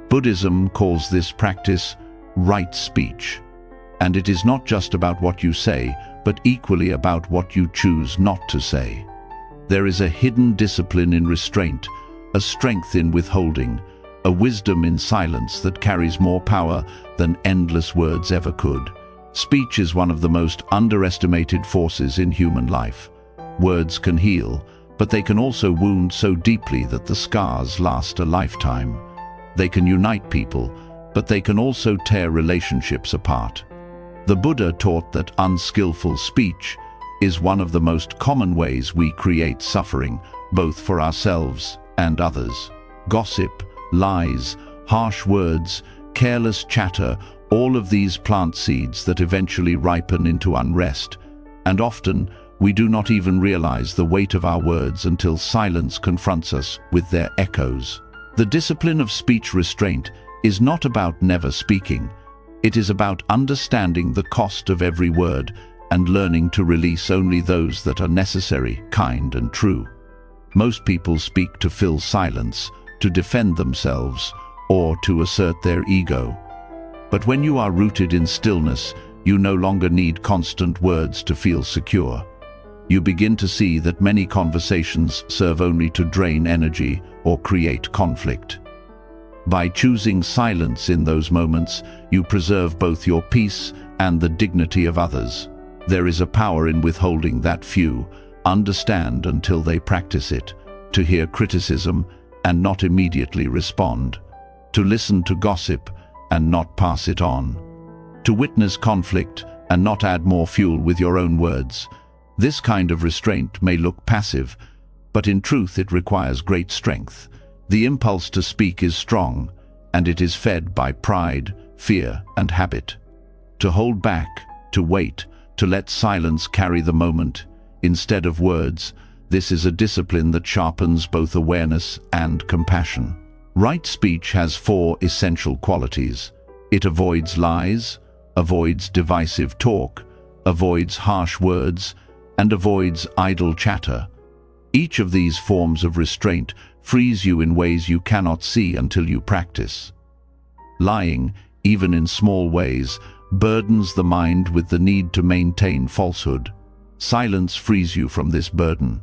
Buddhism calls this practice right speech. And it is not just about what you say, but equally about what you choose not to say. There is a hidden discipline in restraint, a strength in withholding, a wisdom in silence that carries more power than endless words ever could. Speech is one of the most underestimated forces in human life. Words can heal, but they can also wound so deeply that the scars last a lifetime. They can unite people, but they can also tear relationships apart. The Buddha taught that unskillful speech is one of the most common ways we create suffering, both for ourselves and others. Gossip, lies, harsh words, careless chatter, all of these plant seeds that eventually ripen into unrest. And often, we do not even realize the weight of our words until silence confronts us with their echoes. The discipline of speech restraint is not about never speaking. It is about understanding the cost of every word and learning to release only those that are necessary, kind, and true. Most people speak to fill silence, to defend themselves, or to assert their ego. But when you are rooted in stillness, you no longer need constant words to feel secure. You begin to see that many conversations serve only to drain energy or create conflict. By choosing silence in those moments, you preserve both your peace and the dignity of others. There is a power in withholding that few understand until they practice it, to hear criticism and not immediately respond, to listen to gossip and not pass it on, to witness conflict and not add more fuel with your own words. This kind of restraint may look passive, but in truth it requires great strength. The impulse to speak is strong, and it is fed by pride, fear, and habit. To hold back, to wait, to let silence carry the moment, instead of words, this is a discipline that sharpens both awareness and compassion. Right speech has 4 essential qualities. It avoids lies, avoids divisive talk, avoids harsh words, and avoids idle chatter. Each of these forms of restraint frees you in ways you cannot see until you practice. Lying, even in small ways, burdens the mind with the need to maintain falsehood. Silence frees you from this burden.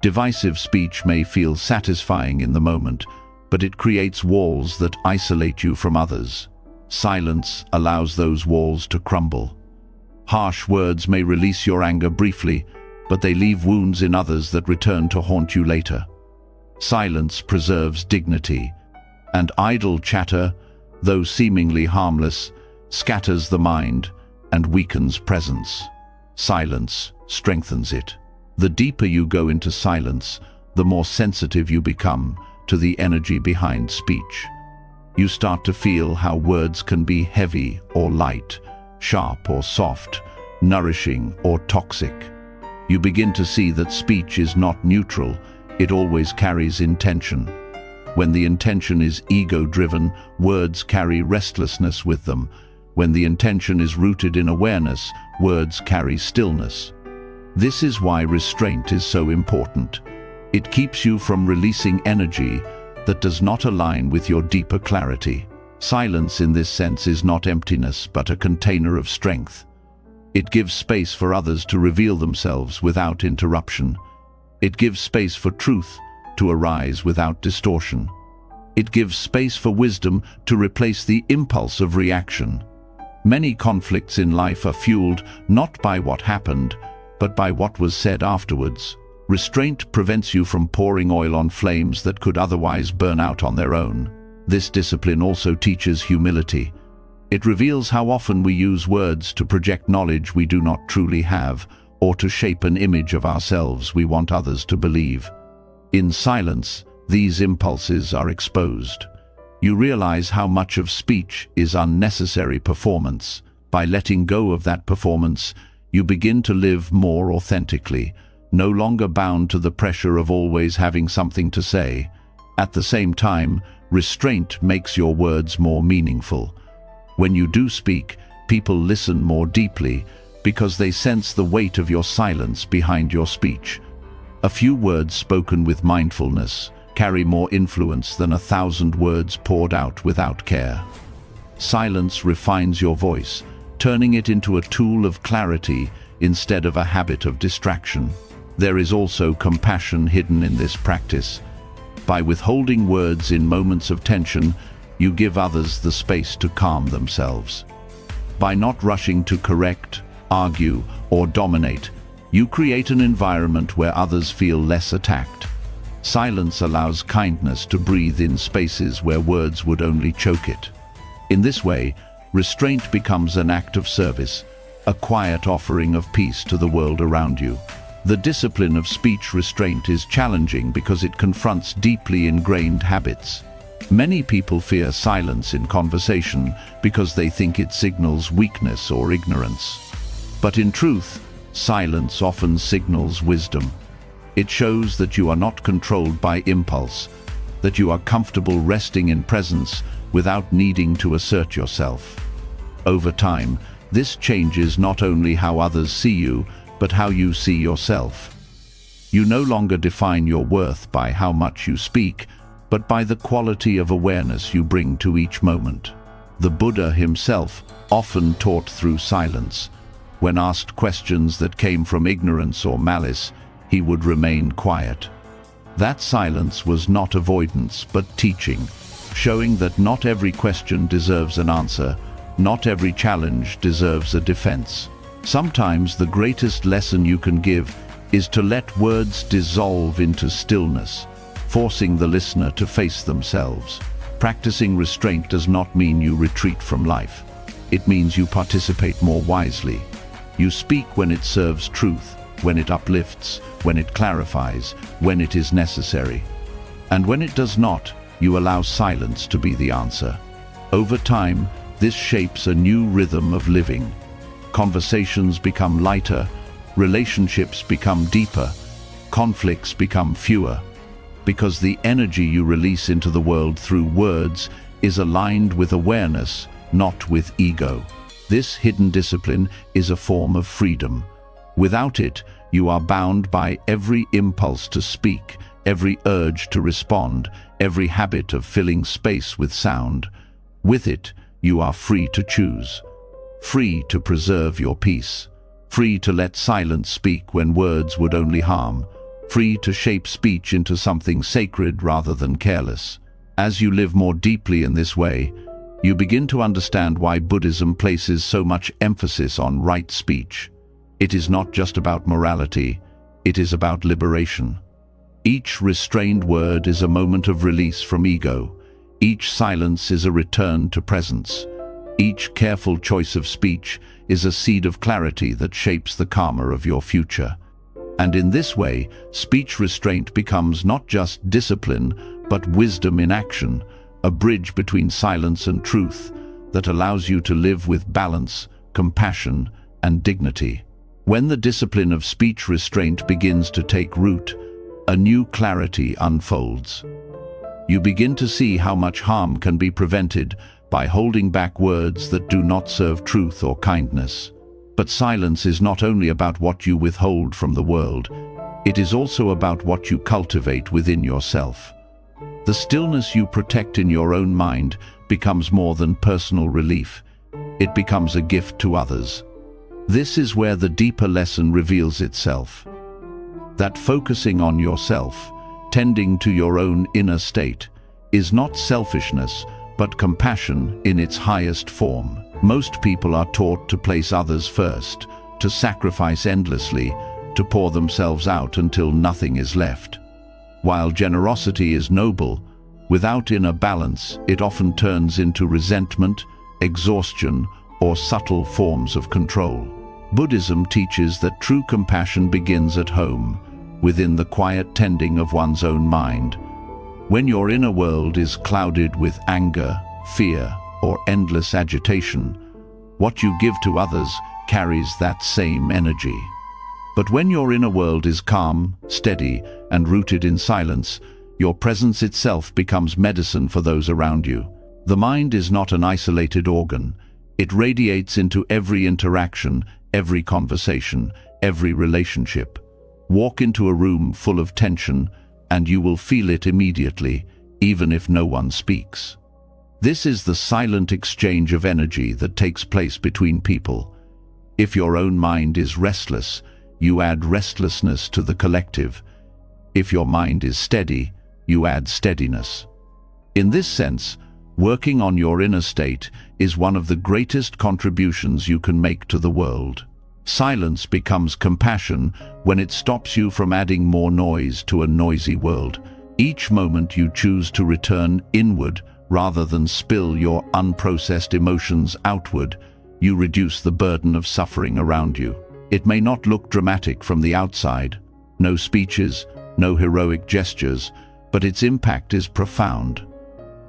Divisive speech may feel satisfying in the moment, but it creates walls that isolate you from others. Silence allows those walls to crumble. Harsh words may release your anger briefly, but they leave wounds in others that return to haunt you later. Silence preserves dignity, and idle chatter, though seemingly harmless, scatters the mind and weakens presence. Silence strengthens it. The deeper you go into silence, the more sensitive you become to the energy behind speech. You start to feel how words can be heavy or light, sharp or soft, nourishing or toxic. You begin to see that speech is not neutral, it always carries intention. When the intention is ego-driven, words carry restlessness with them. When the intention is rooted in awareness, words carry stillness. This is why restraint is so important. It keeps you from releasing energy that does not align with your deeper clarity. Silence in this sense is not emptiness, but a container of strength. It gives space for others to reveal themselves without interruption. It gives space for truth to arise without distortion. It gives space for wisdom to replace the impulse of reaction. Many conflicts in life are fueled not by what happened, but by what was said afterwards. Restraint prevents you from pouring oil on flames that could otherwise burn out on their own. This discipline also teaches humility. It reveals how often we use words to project knowledge we do not truly have, or to shape an image of ourselves we want others to believe. In silence, these impulses are exposed. You realize how much of speech is unnecessary performance. By letting go of that performance, you begin to live more authentically, no longer bound to the pressure of always having something to say. At the same time, restraint makes your words more meaningful. When you do speak, people listen more deeply because they sense the weight of your silence behind your speech. A few words spoken with mindfulness carry more influence than 1,000 words poured out without care. Silence refines your voice, turning it into a tool of clarity instead of a habit of distraction. There is also compassion hidden in this practice. By withholding words in moments of tension, you give others the space to calm themselves. By not rushing to correct, argue, or dominate, you create an environment where others feel less attacked. Silence allows kindness to breathe in spaces where words would only choke it. In this way, restraint becomes an act of service, a quiet offering of peace to the world around you. The discipline of speech restraint is challenging because it confronts deeply ingrained habits. Many people fear silence in conversation because they think it signals weakness or ignorance. But in truth, silence often signals wisdom. It shows that you are not controlled by impulse, that you are comfortable resting in presence without needing to assert yourself. Over time, this changes not only how others see you, but how you see yourself. You no longer define your worth by how much you speak, but by the quality of awareness you bring to each moment. The Buddha himself often taught through silence. When asked questions that came from ignorance or malice, he would remain quiet. That silence was not avoidance, but teaching, showing that not every question deserves an answer, not every challenge deserves a defense. Sometimes the greatest lesson you can give is to let words dissolve into stillness, forcing the listener to face themselves. Practicing restraint does not mean you retreat from life. It means you participate more wisely. You speak when it serves truth, when it uplifts, when it clarifies, when it is necessary. And when it does not, you allow silence to be the answer. Over time, this shapes a new rhythm of living. Conversations become lighter, relationships become deeper, conflicts become fewer, because the energy you release into the world through words is aligned with awareness, not with ego. This hidden discipline is a form of freedom. Without it, you are bound by every impulse to speak, every urge to respond, every habit of filling space with sound. With it, you are free to choose. Free to preserve your peace, free to let silence speak when words would only harm, free to shape speech into something sacred rather than careless. As you live more deeply in this way, you begin to understand why Buddhism places so much emphasis on right speech. It is not just about morality, it is about liberation. Each restrained word is a moment of release from ego. Each silence is a return to presence. Each careful choice of speech is a seed of clarity that shapes the karma of your future. And in this way, speech restraint becomes not just discipline, but wisdom in action, a bridge between silence and truth that allows you to live with balance, compassion, and dignity. When the discipline of speech restraint begins to take root, a new clarity unfolds. You begin to see how much harm can be prevented by holding back words that do not serve truth or kindness. But silence is not only about what you withhold from the world, it is also about what you cultivate within yourself. The stillness you protect in your own mind becomes more than personal relief. It becomes a gift to others. This is where the deeper lesson reveals itself. That focusing on yourself, tending to your own inner state, is not selfishness, but compassion in its highest form. Most people are taught to place others first, to sacrifice endlessly, to pour themselves out until nothing is left. While generosity is noble, without inner balance, it often turns into resentment, exhaustion, or subtle forms of control. Buddhism teaches that true compassion begins at home, within the quiet tending of one's own mind. When your inner world is clouded with anger, fear, or endless agitation, what you give to others carries that same energy. But when your inner world is calm, steady, and rooted in silence, your presence itself becomes medicine for those around you. The mind is not an isolated organ. It radiates into every interaction, every conversation, every relationship. Walk into a room full of tension, and you will feel it immediately, even if no one speaks. This is the silent exchange of energy that takes place between people. If your own mind is restless, you add restlessness to the collective. If your mind is steady, you add steadiness. In this sense, working on your inner state is one of the greatest contributions you can make to the world. Silence becomes compassion when it stops you from adding more noise to a noisy world. Each moment you choose to return inward rather than spill your unprocessed emotions outward, you reduce the burden of suffering around you. It may not look dramatic from the outside, no speeches, no heroic gestures, but its impact is profound.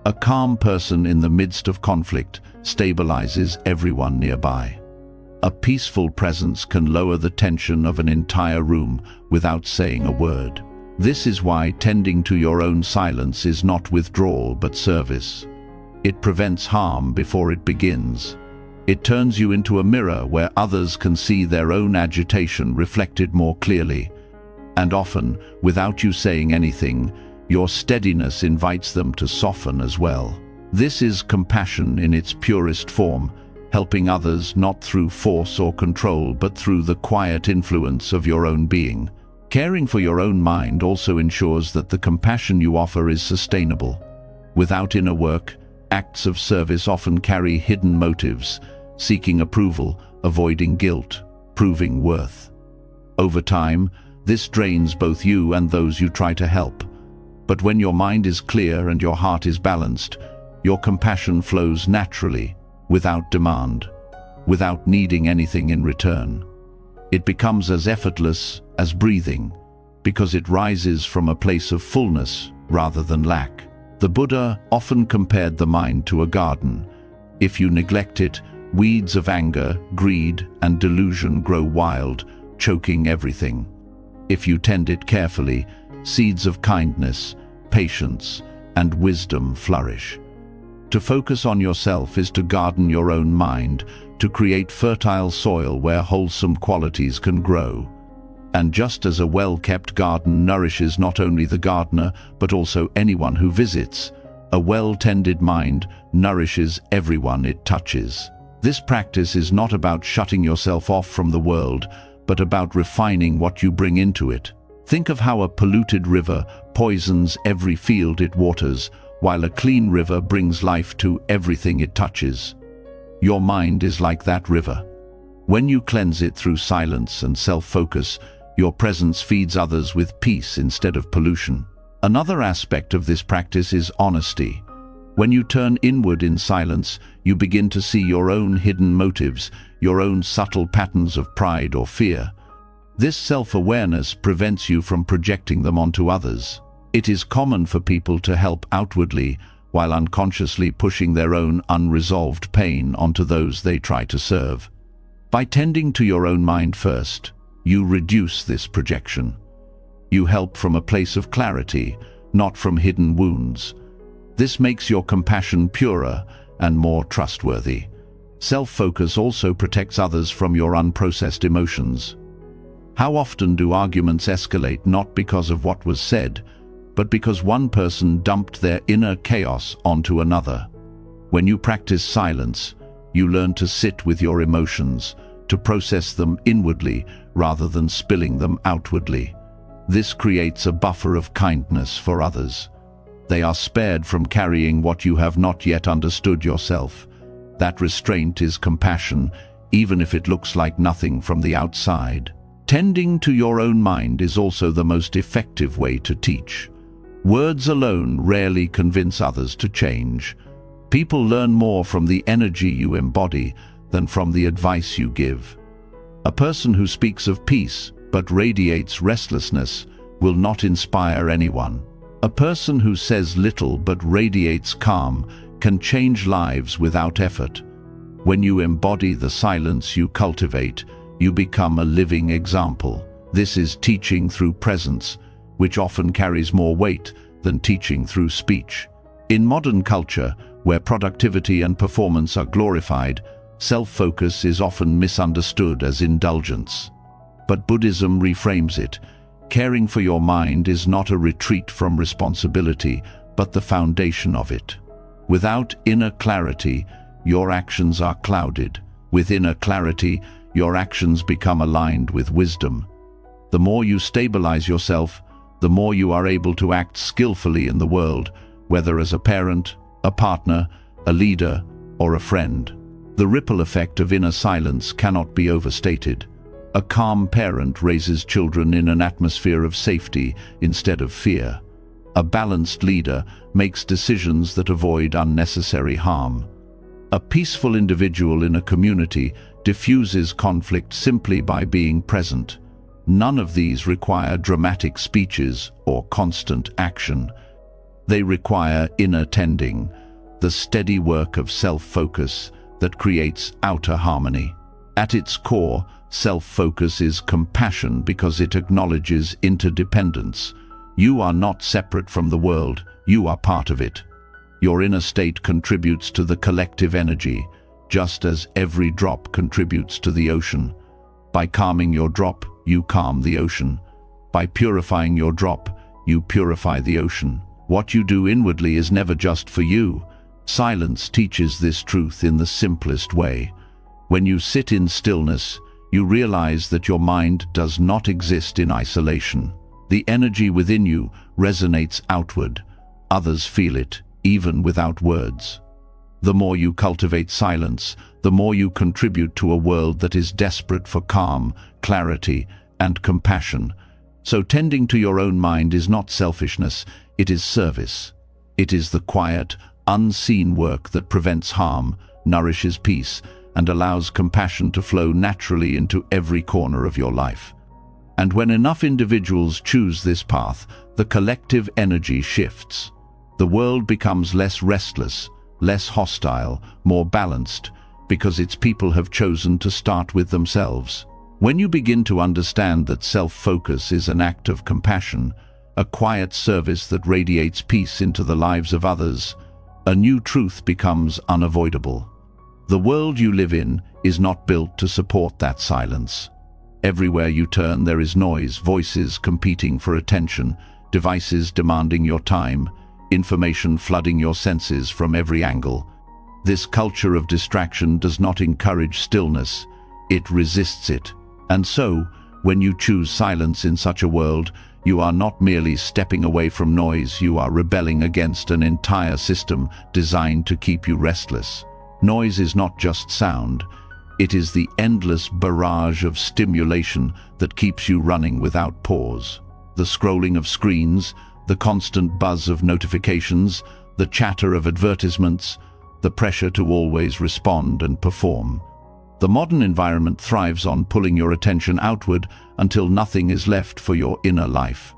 A calm person in the midst of conflict stabilizes everyone nearby. A peaceful presence can lower the tension of an entire room without saying a word. This is why tending to your own silence is not withdrawal but service. It prevents harm before it begins. It turns you into a mirror where others can see their own agitation reflected more clearly. And often, without you saying anything, your steadiness invites them to soften as well. This is compassion in its purest form, helping others not through force or control but through the quiet influence of your own being. Caring for your own mind also ensures that the compassion you offer is sustainable. Without inner work, acts of service often carry hidden motives, seeking approval, avoiding guilt, proving worth. Over time, this drains both you and those you try to help. But when your mind is clear and your heart is balanced, your compassion flows naturally, without demand, without needing anything in return. It becomes as effortless as breathing, because it rises from a place of fullness rather than lack. The Buddha often compared the mind to a garden. If you neglect it, weeds of anger, greed, and delusion grow wild, choking everything. If you tend it carefully, seeds of kindness, patience, and wisdom flourish. To focus on yourself is to garden your own mind, to create fertile soil where wholesome qualities can grow. And just as a well-kept garden nourishes not only the gardener, but also anyone who visits, a well-tended mind nourishes everyone it touches. This practice is not about shutting yourself off from the world, but about refining what you bring into it. Think of how a polluted river poisons every field it waters, while a clean river brings life to everything it touches. Your mind is like that river. When you cleanse it through silence and self-focus, your presence feeds others with peace instead of pollution. Another aspect of this practice is honesty. When you turn inward in silence, you begin to see your own hidden motives, your own subtle patterns of pride or fear. This self-awareness prevents you from projecting them onto others. It is common for people to help outwardly while unconsciously pushing their own unresolved pain onto those they try to serve. By tending to your own mind first, you reduce this projection. You help from a place of clarity, not from hidden wounds. This makes your compassion purer and more trustworthy. Self-focus also protects others from your unprocessed emotions. How often do arguments escalate not because of what was said, but because one person dumped their inner chaos onto another? When you practice silence, you learn to sit with your emotions, to process them inwardly rather than spilling them outwardly. This creates a buffer of kindness for others. They are spared from carrying what you have not yet understood yourself. That restraint is compassion, even if it looks like nothing from the outside. Tending to your own mind is also the most effective way to teach. Words alone rarely convince others to change. People learn more from the energy you embody than from the advice you give. A person who speaks of peace but radiates restlessness will not inspire anyone. A person who says little but radiates calm can change lives without effort. When you embody the silence you cultivate, you become a living example. This is teaching through presence, which often carries more weight than teaching through speech. In modern culture, where productivity and performance are glorified, self-focus is often misunderstood as indulgence. But Buddhism reframes it. Caring for your mind is not a retreat from responsibility, but the foundation of it. Without inner clarity, your actions are clouded. With inner clarity, your actions become aligned with wisdom. The more you stabilize yourself, the more you are able to act skillfully in the world, whether as a parent, a partner, a leader, or a friend. The ripple effect of inner silence cannot be overstated. A calm parent raises children in an atmosphere of safety instead of fear. A balanced leader makes decisions that avoid unnecessary harm. A peaceful individual in a community diffuses conflict simply by being present. None of these require dramatic speeches or constant action. They require inner tending, the steady work of self-focus that creates outer harmony. At its core, self-focus is compassion because it acknowledges interdependence. You are not separate from the world, you are part of it. Your inner state contributes to the collective energy, just as every drop contributes to the ocean. By calming your drop, you calm the ocean. By purifying your drop, you purify the ocean. What you do inwardly is never just for you. Silence teaches this truth in the simplest way. When you sit in stillness, you realize that your mind does not exist in isolation. The energy within you resonates outward. Others feel it, even without words. The more you cultivate silence, the more you contribute to a world that is desperate for calm, clarity, and compassion. So tending to your own mind is not selfishness, it is service. It is the quiet, unseen work that prevents harm, nourishes peace, and allows compassion to flow naturally into every corner of your life. And when enough individuals choose this path, the collective energy shifts. The world becomes less restless, less hostile, more balanced, because its people have chosen to start with themselves. When you begin to understand that self-focus is an act of compassion, a quiet service that radiates peace into the lives of others, a new truth becomes unavoidable. The world you live in is not built to support that silence. Everywhere you turn there is noise, voices competing for attention, devices demanding your time, information flooding your senses from every angle. This culture of distraction does not encourage stillness, it resists it. And so, when you choose silence in such a world, you are not merely stepping away from noise, you are rebelling against an entire system designed to keep you restless. Noise is not just sound, it is the endless barrage of stimulation that keeps you running without pause. The scrolling of screens, the constant buzz of notifications, the chatter of advertisements, the pressure to always respond and perform. The modern environment thrives on pulling your attention outward until nothing is left for your inner life.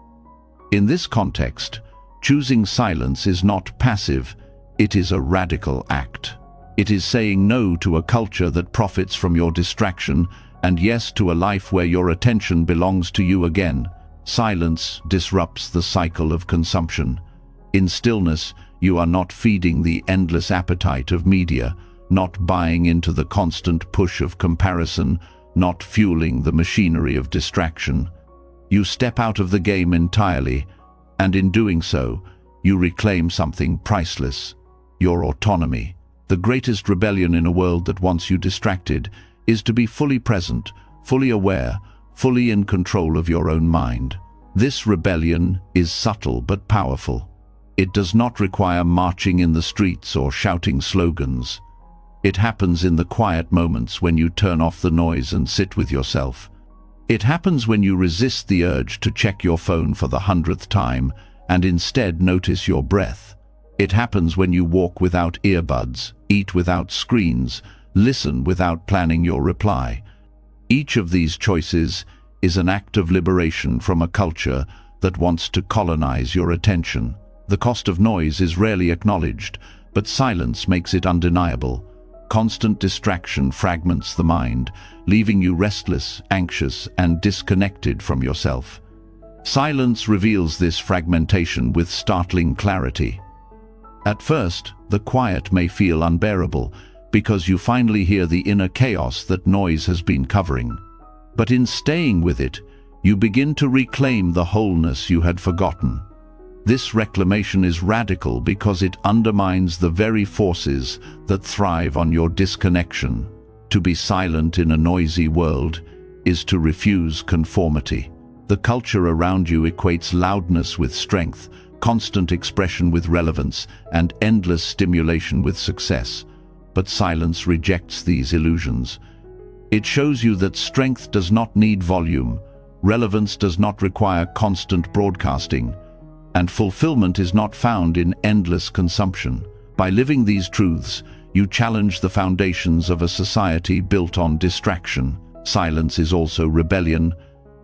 In this context, choosing silence is not passive, it is a radical act. It is saying no to a culture that profits from your distraction and yes to a life where your attention belongs to you again. Silence disrupts the cycle of consumption. In stillness, you are not feeding the endless appetite of media, not buying into the constant push of comparison, not fueling the machinery of distraction. You step out of the game entirely, and in doing so, you reclaim something priceless, your autonomy. The greatest rebellion in a world that wants you distracted is to be fully present, fully aware, fully in control of your own mind. This rebellion is subtle but powerful. It does not require marching in the streets or shouting slogans. It happens in the quiet moments when you turn off the noise and sit with yourself. It happens when you resist the urge to check your phone for the 100th time and instead notice your breath. It happens when you walk without earbuds, eat without screens, listen without planning your reply. Each of these choices is an act of liberation from a culture that wants to colonize your attention. The cost of noise is rarely acknowledged, but silence makes it undeniable. Constant distraction fragments the mind, leaving you restless, anxious, and disconnected from yourself. Silence reveals this fragmentation with startling clarity. At first, the quiet may feel unbearable, because you finally hear the inner chaos that noise has been covering. But in staying with it, you begin to reclaim the wholeness you had forgotten. This reclamation is radical because it undermines the very forces that thrive on your disconnection. To be silent in a noisy world is to refuse conformity. The culture around you equates loudness with strength, constant expression with relevance, and endless stimulation with success. But silence rejects these illusions. It shows you that strength does not need volume, relevance does not require constant broadcasting, and fulfillment is not found in endless consumption. By living these truths, you challenge the foundations of a society built on distraction. Silence is also rebellion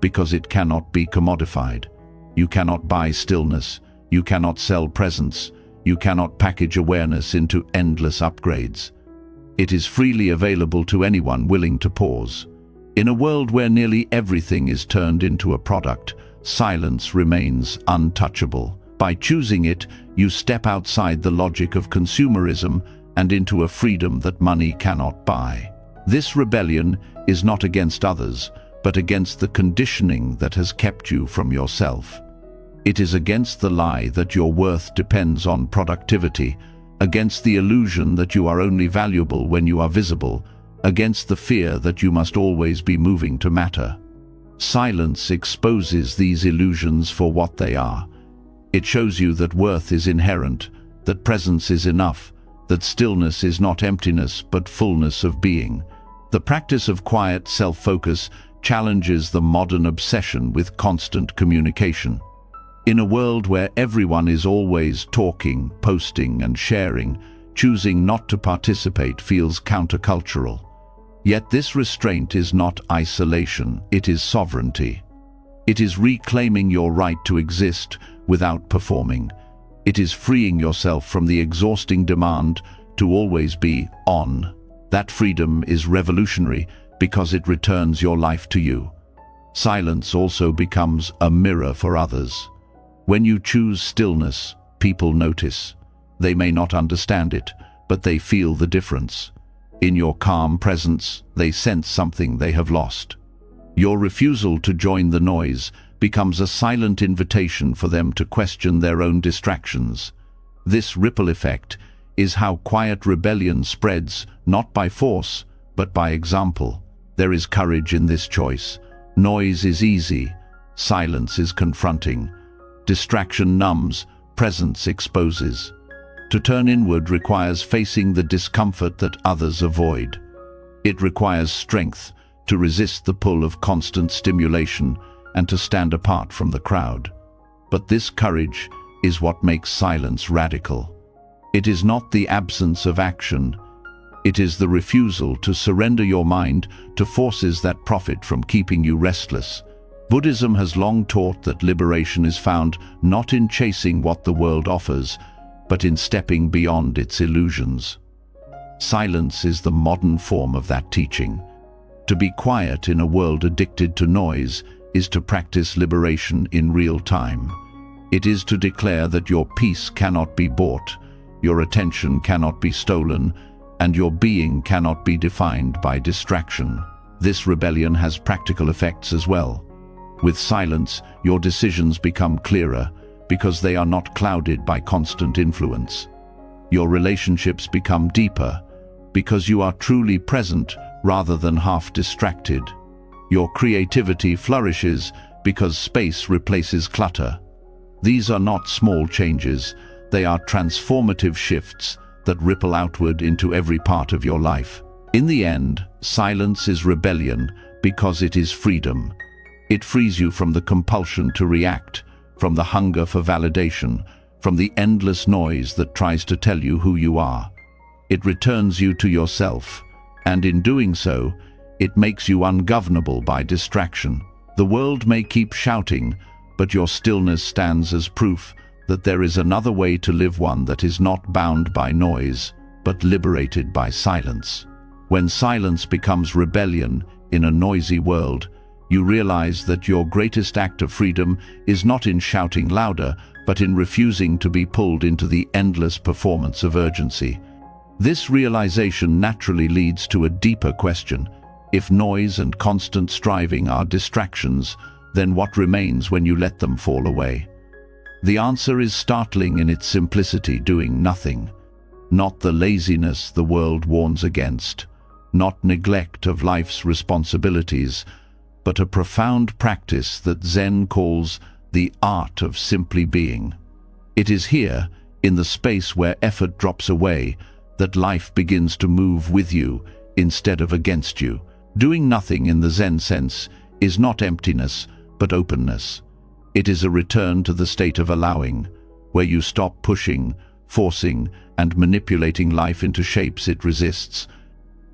because it cannot be commodified. You cannot buy stillness, you cannot sell presence, you cannot package awareness into endless upgrades. It is freely available to anyone willing to pause. In a world where nearly everything is turned into a product, silence remains untouchable. By choosing it, you step outside the logic of consumerism and into a freedom that money cannot buy. This rebellion is not against others, but against the conditioning that has kept you from yourself. It is against the lie that your worth depends on productivity, against the illusion that you are only valuable when you are visible, against the fear that you must always be moving to matter. Silence exposes these illusions for what they are. It shows you that worth is inherent, that presence is enough, that stillness is not emptiness but fullness of being. The practice of quiet self-focus challenges the modern obsession with constant communication. In a world where everyone is always talking, posting, and sharing, choosing not to participate feels countercultural. Yet this restraint is not isolation, it is sovereignty. It is reclaiming your right to exist without performing. It is freeing yourself from the exhausting demand to always be on. That freedom is revolutionary because it returns your life to you. Silence also becomes a mirror for others. When you choose stillness, people notice. They may not understand it, but they feel the difference. In your calm presence, they sense something they have lost. Your refusal to join the noise becomes a silent invitation for them to question their own distractions. This ripple effect is how quiet rebellion spreads, not by force, but by example. There is courage in this choice. Noise is easy, silence is confronting. Distraction numbs, presence exposes. To turn inward requires facing the discomfort that others avoid. It requires strength to resist the pull of constant stimulation and to stand apart from the crowd. But this courage is what makes silence radical. It is not the absence of action. It is the refusal to surrender your mind to forces that profit from keeping you restless. Buddhism has long taught that liberation is found not in chasing what the world offers, but in stepping beyond its illusions. Silence is the modern form of that teaching. To be quiet in a world addicted to noise is to practice liberation in real time. It is to declare that your peace cannot be bought, your attention cannot be stolen, and your being cannot be defined by distraction. This rebellion has practical effects as well. With silence, your decisions become clearer because they are not clouded by constant influence. Your relationships become deeper because you are truly present rather than half distracted. Your creativity flourishes because space replaces clutter. These are not small changes, they are transformative shifts that ripple outward into every part of your life. In the end, silence is rebellion because it is freedom. It frees you from the compulsion to react, from the hunger for validation, from the endless noise that tries to tell you who you are. It returns you to yourself, and in doing so, It makes you ungovernable by distraction. The world may keep shouting, but your stillness stands as proof that there is another way to live, one that is not bound by noise, but liberated by silence. When silence becomes rebellion in a noisy world, you realize that your greatest act of freedom is not in shouting louder, but in refusing to be pulled into the endless performance of urgency. This realization naturally leads to a deeper question. If noise and constant striving are distractions, then what remains when you let them fall away? The answer is startling in its simplicity: doing nothing. Not the laziness the world warns against, not neglect of life's responsibilities, but a profound practice that Zen calls the art of simply being. It is here, in the space where effort drops away, that life begins to move with you instead of against you. Doing nothing in the Zen sense is not emptiness, but openness. It is a return to the state of allowing, where you stop pushing, forcing, and manipulating life into shapes it resists.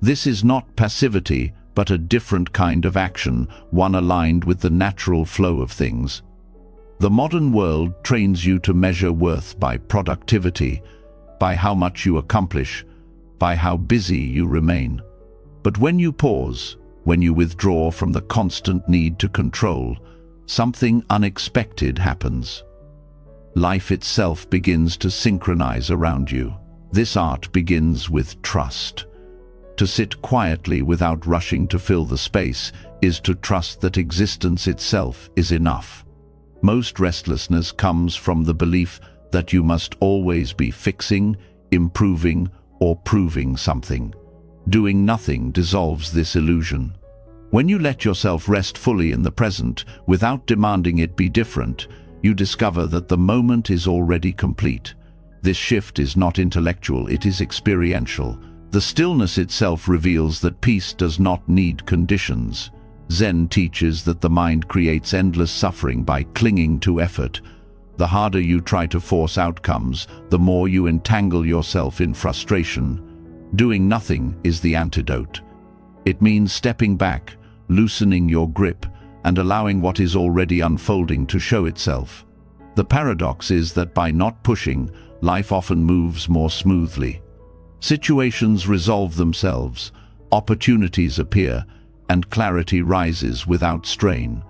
This is not passivity, but a different kind of action, one aligned with the natural flow of things. The modern world trains you to measure worth by productivity, by how much you accomplish, by how busy you remain. But when you pause, when you withdraw from the constant need to control, something unexpected happens. Life itself begins to synchronize around you. This art begins with trust. To sit quietly without rushing to fill the space is to trust that existence itself is enough. Most restlessness comes from the belief that you must always be fixing, improving, or proving something. Doing nothing dissolves this illusion. When you let yourself rest fully in the present, without demanding it be different, you discover that the moment is already complete. This shift is not intellectual, it is experiential. The stillness itself reveals that peace does not need conditions. Zen teaches that the mind creates endless suffering by clinging to effort. The harder you try to force outcomes, the more you entangle yourself in frustration. Doing nothing is the antidote. It means stepping back, loosening your grip, and allowing what is already unfolding to show itself. The paradox is that by not pushing, life often moves more smoothly. Situations resolve themselves, opportunities appear, and clarity rises without strain.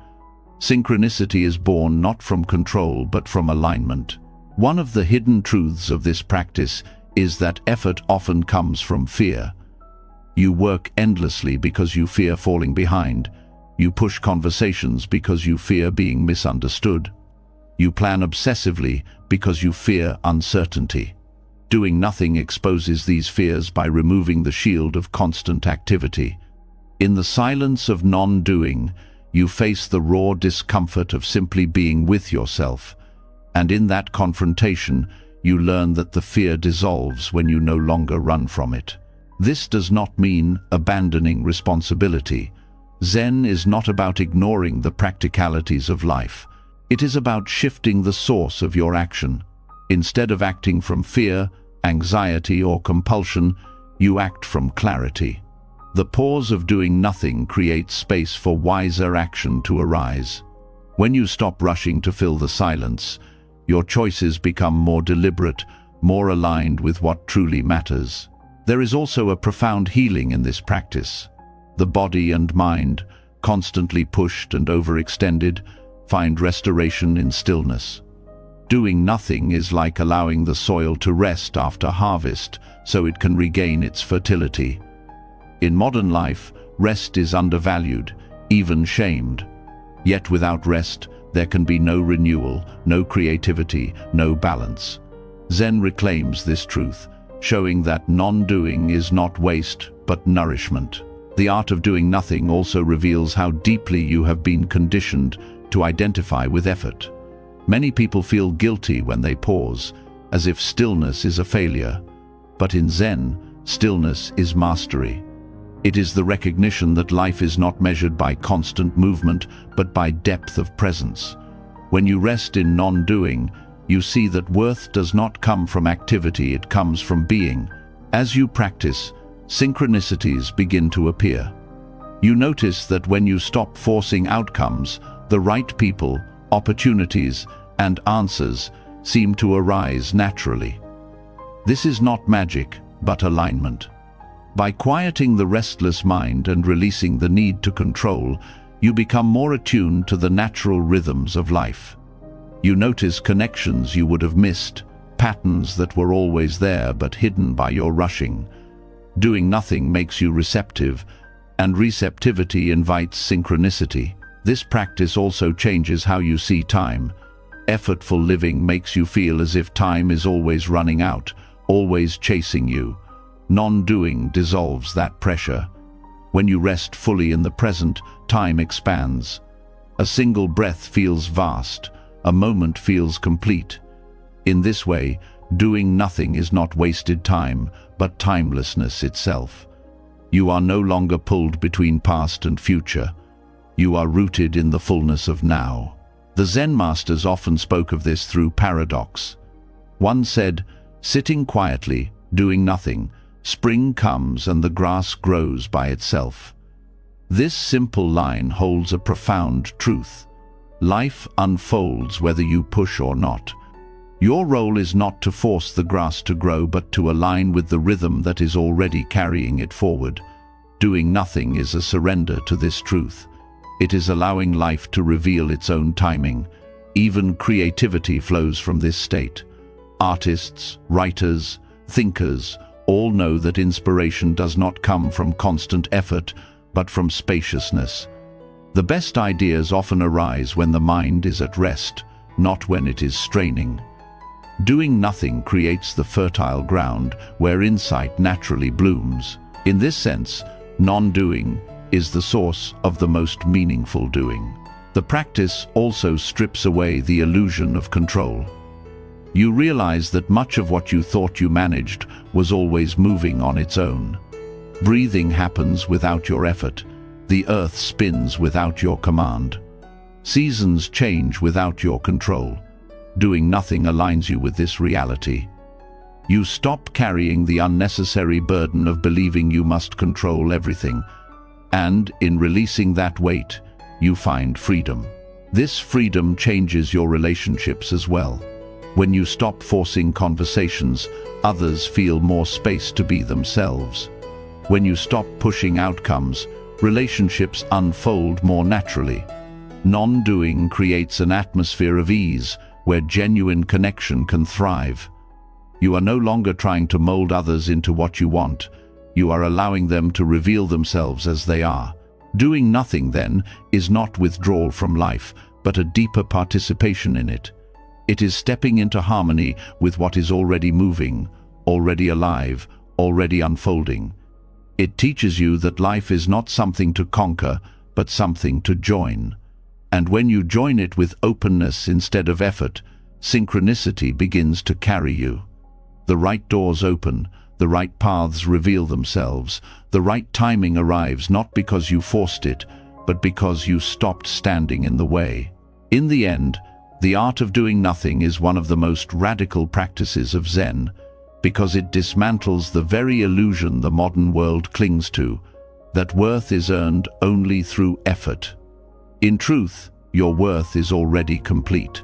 Synchronicity is born not from control but from alignment. One of the hidden truths of this practice is that effort often comes from fear. You work endlessly because you fear falling behind. You push conversations because you fear being misunderstood. You plan obsessively because you fear uncertainty. Doing nothing exposes these fears by removing the shield of constant activity. In the silence of non-doing, you face the raw discomfort of simply being with yourself. And in that confrontation, you learn that the fear dissolves when you no longer run from it. This does not mean abandoning responsibility. Zen is not about ignoring the practicalities of life. It is about shifting the source of your action. Instead of acting from fear, anxiety, or compulsion, you act from clarity. The pause of doing nothing creates space for wiser action to arise. When you stop rushing to fill the silence, your choices become more deliberate, more aligned with what truly matters. There is also a profound healing in this practice. The body and mind, constantly pushed and overextended, find restoration in stillness. Doing nothing is like allowing the soil to rest after harvest so it can regain its fertility. In modern life, rest is undervalued, even shamed. Yet without rest, there can be no renewal, no creativity, no balance. Zen reclaims this truth, showing that non-doing is not waste, but nourishment. The art of doing nothing also reveals how deeply you have been conditioned to identify with effort. Many people feel guilty when they pause, as if stillness is a failure. But in Zen, stillness is mastery. It is the recognition that life is not measured by constant movement, but by depth of presence. When you rest in non-doing, you see that worth does not come from activity, it comes from being. As you practice, synchronicities begin to appear. You notice that when you stop forcing outcomes, the right people, opportunities, and answers seem to arise naturally. This is not magic, but alignment. By quieting the restless mind and releasing the need to control, you become more attuned to the natural rhythms of life. You notice connections you would have missed, patterns that were always there but hidden by your rushing. Doing nothing makes you receptive, and receptivity invites synchronicity. This practice also changes how you see time. Effortful living makes you feel as if time is always running out, always chasing you. Non-doing dissolves that pressure. When you rest fully in the present, time expands. A single breath feels vast, a moment feels complete. In this way, doing nothing is not wasted time, but timelessness itself. You are no longer pulled between past and future. You are rooted in the fullness of now. The Zen masters often spoke of this through paradox. One said, "Sitting quietly, doing nothing, spring comes and the grass grows by itself." This simple line holds a profound truth. Life unfolds whether you push or not. Your role is not to force the grass to grow, but to align with the rhythm that is already carrying it forward. Doing nothing is a surrender to this truth. It is allowing life to reveal its own timing. Even creativity flows from this state. Artists, writers, thinkers all know that inspiration does not come from constant effort, but from spaciousness. The best ideas often arise when the mind is at rest, not when it is straining. Doing nothing creates the fertile ground where insight naturally blooms. In this sense, non-doing is the source of the most meaningful doing. The practice also strips away the illusion of control. You realize that much of what you thought you managed was always moving on its own. Breathing happens without your effort. The earth spins without your command. Seasons change without your control. Doing nothing aligns you with this reality. You stop carrying the unnecessary burden of believing you must control everything, and in releasing that weight, you find freedom. This freedom changes your relationships as well. When you stop forcing conversations, others feel more space to be themselves. When you stop pushing outcomes, relationships unfold more naturally. Non-doing creates an atmosphere of ease where genuine connection can thrive. You are no longer trying to mold others into what you want. You are allowing them to reveal themselves as they are. Doing nothing, then, is not withdrawal from life, but a deeper participation in it. It is stepping into harmony with what is already moving, already alive, already unfolding. It teaches you that life is not something to conquer, but something to join. And when you join it with openness instead of effort, synchronicity begins to carry you. The right doors open, the right paths reveal themselves, the right timing arrives not because you forced it, but because you stopped standing in the way. In the end, the art of doing nothing is one of the most radical practices of Zen, because it dismantles the very illusion the modern world clings to, that worth is earned only through effort. In truth, your worth is already complete.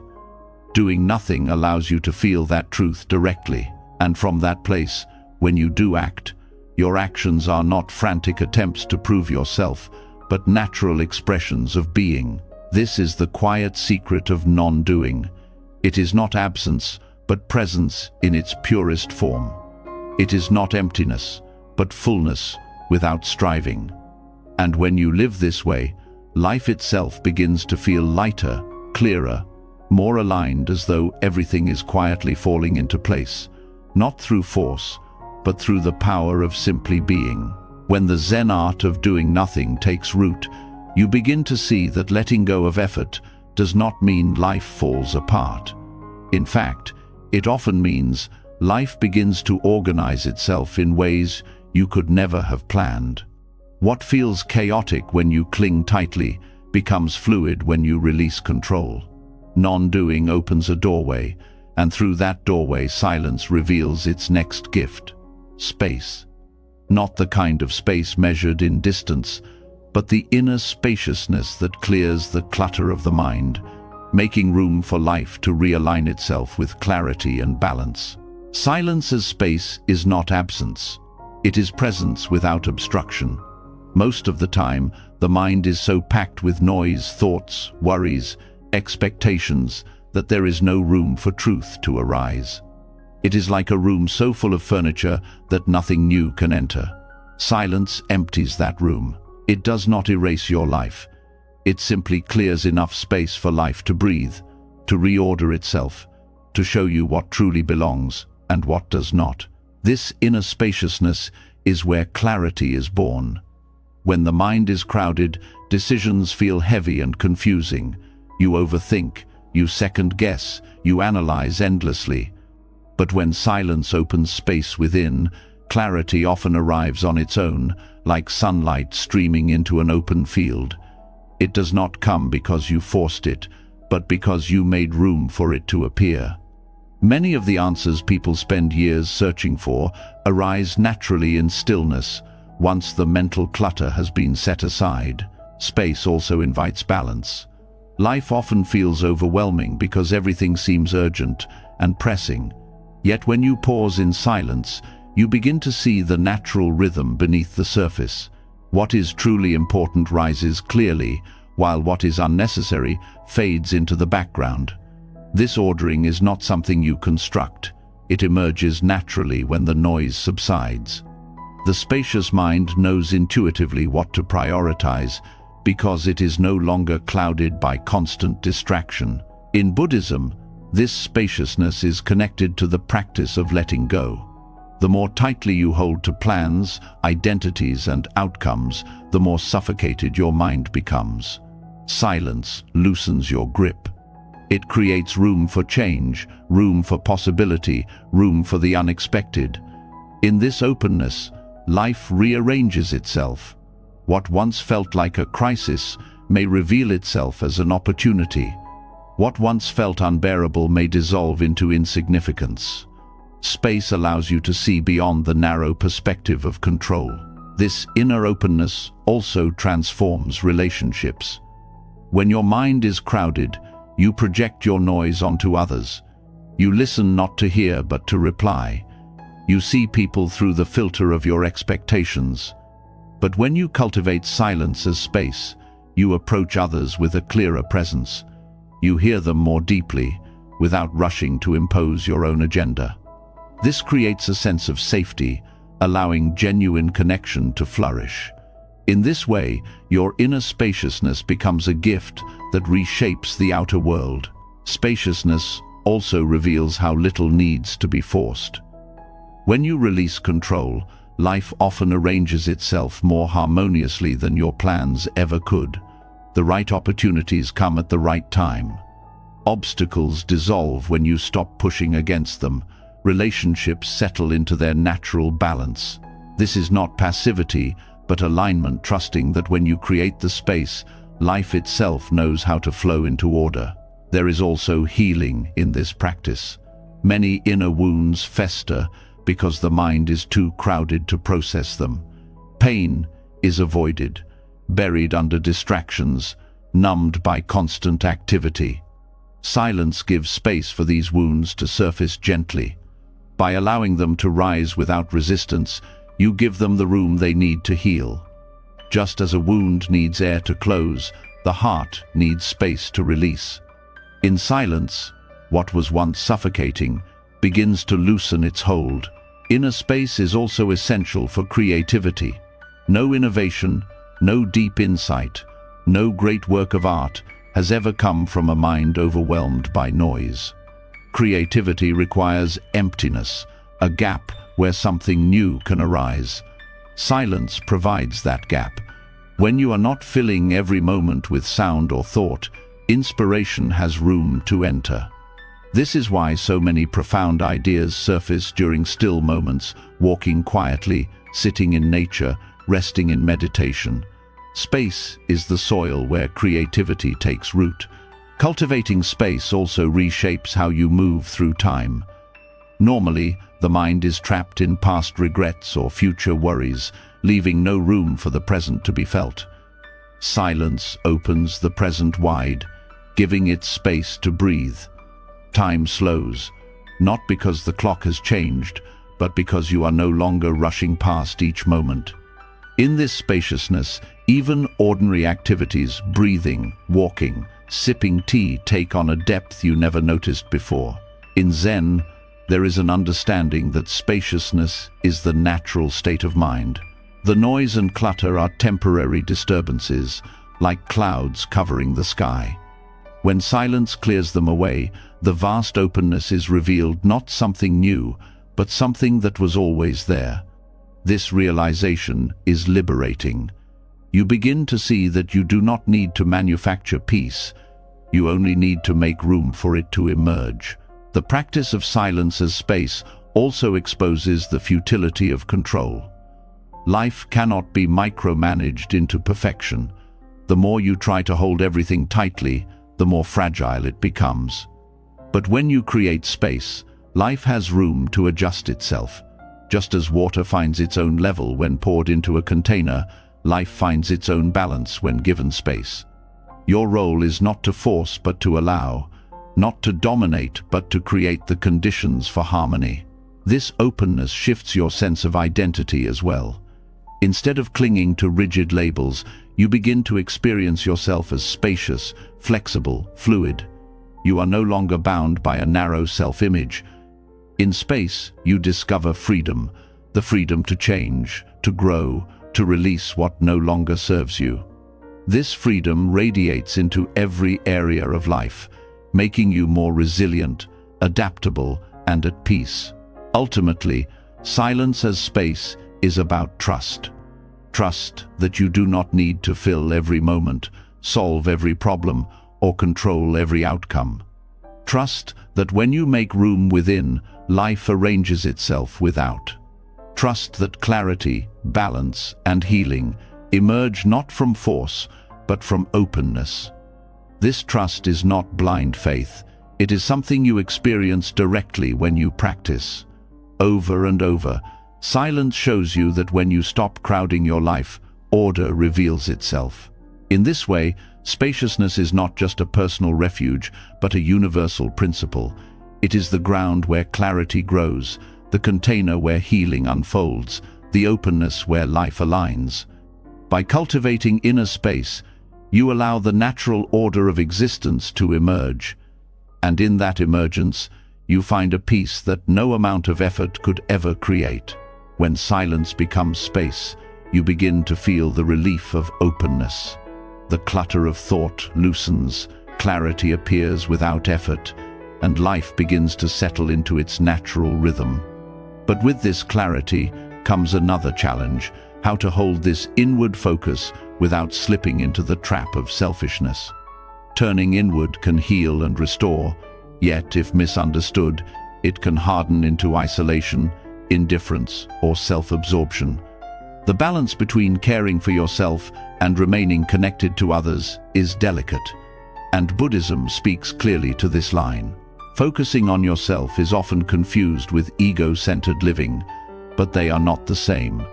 Doing nothing allows you to feel that truth directly, and from that place, when you do act, your actions are not frantic attempts to prove yourself, but natural expressions of being. This is the quiet secret of non-doing. It is not absence, but presence in its purest form. It is not emptiness, but fullness without striving. And when you live this way, life itself begins to feel lighter, clearer, more aligned, as though everything is quietly falling into place, not through force, but through the power of simply being. When the Zen art of doing nothing takes root, you begin to see that letting go of effort does not mean life falls apart. In fact, it often means life begins to organize itself in ways you could never have planned. What feels chaotic when you cling tightly becomes fluid when you release control. Non-doing opens a doorway, and through that doorway silence reveals its next gift: space. Not the kind of space measured in distance, but the inner spaciousness that clears the clutter of the mind, making room for life to realign itself with clarity and balance. Silence as space is not absence. It is presence without obstruction. Most of the time, the mind is so packed with noise, thoughts, worries, expectations, that there is no room for truth to arise. It is like a room so full of furniture that nothing new can enter. Silence empties that room. It does not erase your life. It simply clears enough space for life to breathe, to reorder itself, to show you what truly belongs and what does not. This inner spaciousness is where clarity is born. When the mind is crowded, decisions feel heavy and confusing. You overthink, you second-guess, you analyze endlessly. But when silence opens space within, clarity often arrives on its own, like sunlight streaming into an open field. It does not come because you forced it, but because you made room for it to appear. Many of the answers people spend years searching for arise naturally in stillness, once the mental clutter has been set aside. Space also invites balance. Life often feels overwhelming because everything seems urgent and pressing. Yet when you pause in silence, you begin to see the natural rhythm beneath the surface. What is truly important rises clearly, while what is unnecessary fades into the background. This ordering is not something you construct. It emerges naturally when the noise subsides. The spacious mind knows intuitively what to prioritize because it is no longer clouded by constant distraction. In Buddhism, this spaciousness is connected to the practice of letting go. The more tightly you hold to plans, identities, and outcomes, the more suffocated your mind becomes. Silence loosens your grip. It creates room for change, room for possibility, room for the unexpected. In this openness, life rearranges itself. What once felt like a crisis may reveal itself as an opportunity. What once felt unbearable may dissolve into insignificance. Space allows you to see beyond the narrow perspective of control. This inner openness also transforms relationships. When your mind is crowded, you project your noise onto others. You listen not to hear but to reply. You see people through the filter of your expectations. But when you cultivate silence as space, you approach others with a clearer presence. You hear them more deeply, without rushing to impose your own agenda. This creates a sense of safety, allowing genuine connection to flourish. In this way, your inner spaciousness becomes a gift that reshapes the outer world. Spaciousness also reveals how little needs to be forced. When you release control, life often arranges itself more harmoniously than your plans ever could. The right opportunities come at the right time. Obstacles dissolve when you stop pushing against them. Relationships settle into their natural balance. This is not passivity, but alignment, trusting that when you create the space, life itself knows how to flow into order. There is also healing in this practice. Many inner wounds fester because the mind is too crowded to process them. Pain is avoided, buried under distractions, numbed by constant activity. Silence gives space for these wounds to surface gently. By allowing them to rise without resistance, you give them the room they need to heal. Just as a wound needs air to close, the heart needs space to release. In silence, what was once suffocating begins to loosen its hold. Inner space is also essential for creativity. No innovation, no deep insight, no great work of art has ever come from a mind overwhelmed by noise. Creativity requires emptiness, a gap where something new can arise. Silence provides that gap. When you are not filling every moment with sound or thought, inspiration has room to enter. This is why so many profound ideas surface during still moments, walking quietly, sitting in nature, resting in meditation. Space is the soil where creativity takes root. Cultivating space also reshapes how you move through time. Normally, the mind is trapped in past regrets or future worries, leaving no room for the present to be felt. Silence opens the present wide, giving it space to breathe. Time slows, not because the clock has changed, but because you are no longer rushing past each moment. In this spaciousness, even ordinary activities, breathing, walking, sipping tea, take on a depth you never noticed before. In Zen, there is an understanding that spaciousness is the natural state of mind. The noise and clutter are temporary disturbances, like clouds covering the sky. When silence clears them away, the vast openness is revealed, not something new, but something that was always there. This realization is liberating. You begin to see that you do not need to manufacture peace. You only need to make room for it to emerge. The practice of silence as space also exposes the futility of control. Life cannot be micromanaged into perfection. The more you try to hold everything tightly, the more fragile it becomes. But when you create space, life has room to adjust itself. Just as water finds its own level when poured into a container, life finds its own balance when given space. Your role is not to force but to allow, not to dominate but to create the conditions for harmony. This openness shifts your sense of identity as well. Instead of clinging to rigid labels, you begin to experience yourself as spacious, flexible, fluid. You are no longer bound by a narrow self-image. In space, you discover freedom, the freedom to change, to grow, to release what no longer serves you. This freedom radiates into every area of life, making you more resilient, adaptable, and at peace. Ultimately, silence as space is about trust. Trust that you do not need to fill every moment, solve every problem, or control every outcome. Trust that when you make room within, life arranges itself without. Trust that clarity, balance, and healing emerge not from force, but from openness. This trust is not blind faith. It is something you experience directly when you practice. Over and over, silence shows you that when you stop crowding your life, order reveals itself. In this way, spaciousness is not just a personal refuge, but a universal principle. It is the ground where clarity grows, the container where healing unfolds, the openness where life aligns. By cultivating inner space, you allow the natural order of existence to emerge. And in that emergence, you find a peace that no amount of effort could ever create. When silence becomes space, you begin to feel the relief of openness. The clutter of thought loosens, clarity appears without effort, and life begins to settle into its natural rhythm. But with this clarity comes another challenge: how to hold this inward focus without slipping into the trap of selfishness. Turning inward can heal and restore, yet if misunderstood, it can harden into isolation, indifference, or self-absorption. The balance between caring for yourself and remaining connected to others is delicate, and Buddhism speaks clearly to this line. Focusing on yourself is often confused with ego-centered living, but they are not the same.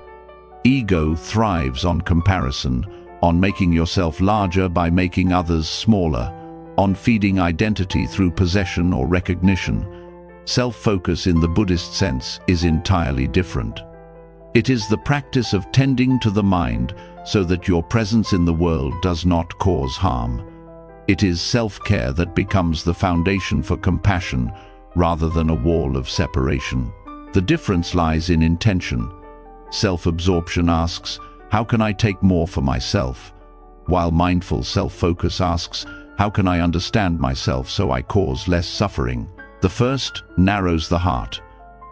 Ego thrives on comparison, on making yourself larger by making others smaller, on feeding identity through possession or recognition. Self-focus in the Buddhist sense is entirely different. It is the practice of tending to the mind so that your presence in the world does not cause harm. It is self-care that becomes the foundation for compassion rather than a wall of separation. The difference lies in intention. Self-absorption asks, how can I take more for myself? While mindful self-focus asks, how can I understand myself so I cause less suffering? The first narrows the heart.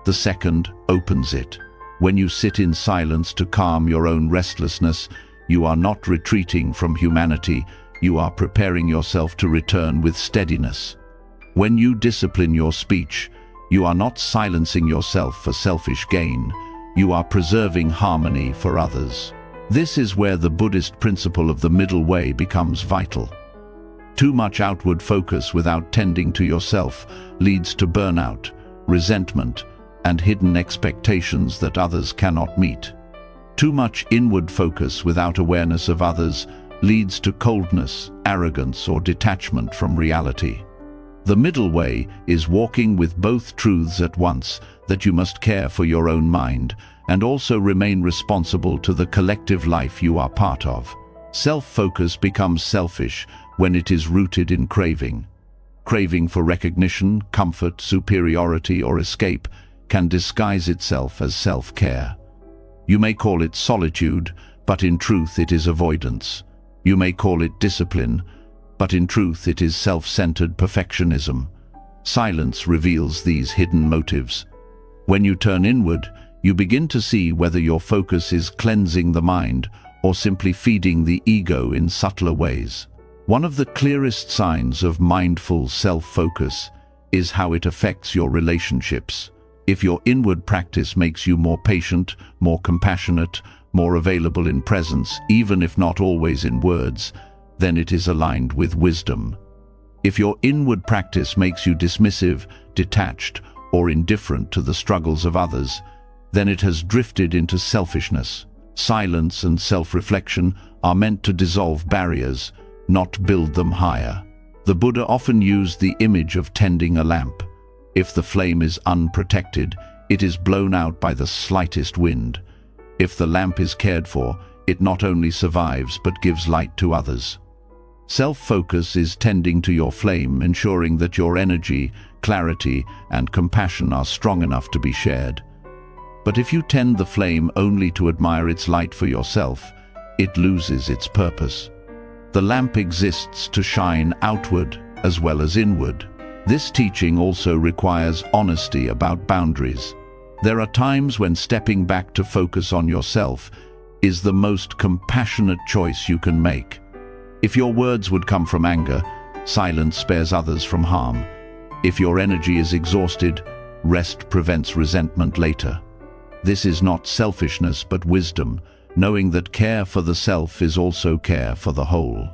The second opens it. When you sit in silence to calm your own restlessness, you are not retreating from humanity, you are preparing yourself to return with steadiness. When you discipline your speech, you are not silencing yourself for selfish gain, you are preserving harmony for others. This is where the Buddhist principle of the middle way becomes vital. Too much outward focus without tending to yourself leads to burnout, resentment, and hidden expectations that others cannot meet. Too much inward focus without awareness of others leads to coldness, arrogance, or detachment from reality. The middle way is walking with both truths at once, that you must care for your own mind and also remain responsible to the collective life you are part of. Self-focus becomes selfish when it is rooted in craving. Craving for recognition, comfort, superiority, or escape can disguise itself as self-care. You may call it solitude, but in truth it is avoidance. You may call it discipline, but in truth it is self-centered perfectionism. Silence reveals these hidden motives. When you turn inward, you begin to see whether your focus is cleansing the mind or simply feeding the ego in subtler ways. One of the clearest signs of mindful self-focus is how it affects your relationships. If your inward practice makes you more patient, more compassionate, more available in presence, even if not always in words, then it is aligned with wisdom. If your inward practice makes you dismissive, detached, or indifferent to the struggles of others, then it has drifted into selfishness. Silence and self-reflection are meant to dissolve barriers, not build them higher. The Buddha often used the image of tending a lamp. If the flame is unprotected, it is blown out by the slightest wind. If the lamp is cared for, it not only survives but gives light to others. Self-focus is tending to your flame, ensuring that your energy, clarity, and compassion are strong enough to be shared. But if you tend the flame only to admire its light for yourself, it loses its purpose. The lamp exists to shine outward as well as inward. This teaching also requires honesty about boundaries. There are times when stepping back to focus on yourself is the most compassionate choice you can make. If your words would come from anger, silence spares others from harm. If your energy is exhausted, rest prevents resentment later. This is not selfishness but wisdom, knowing that care for the self is also care for the whole.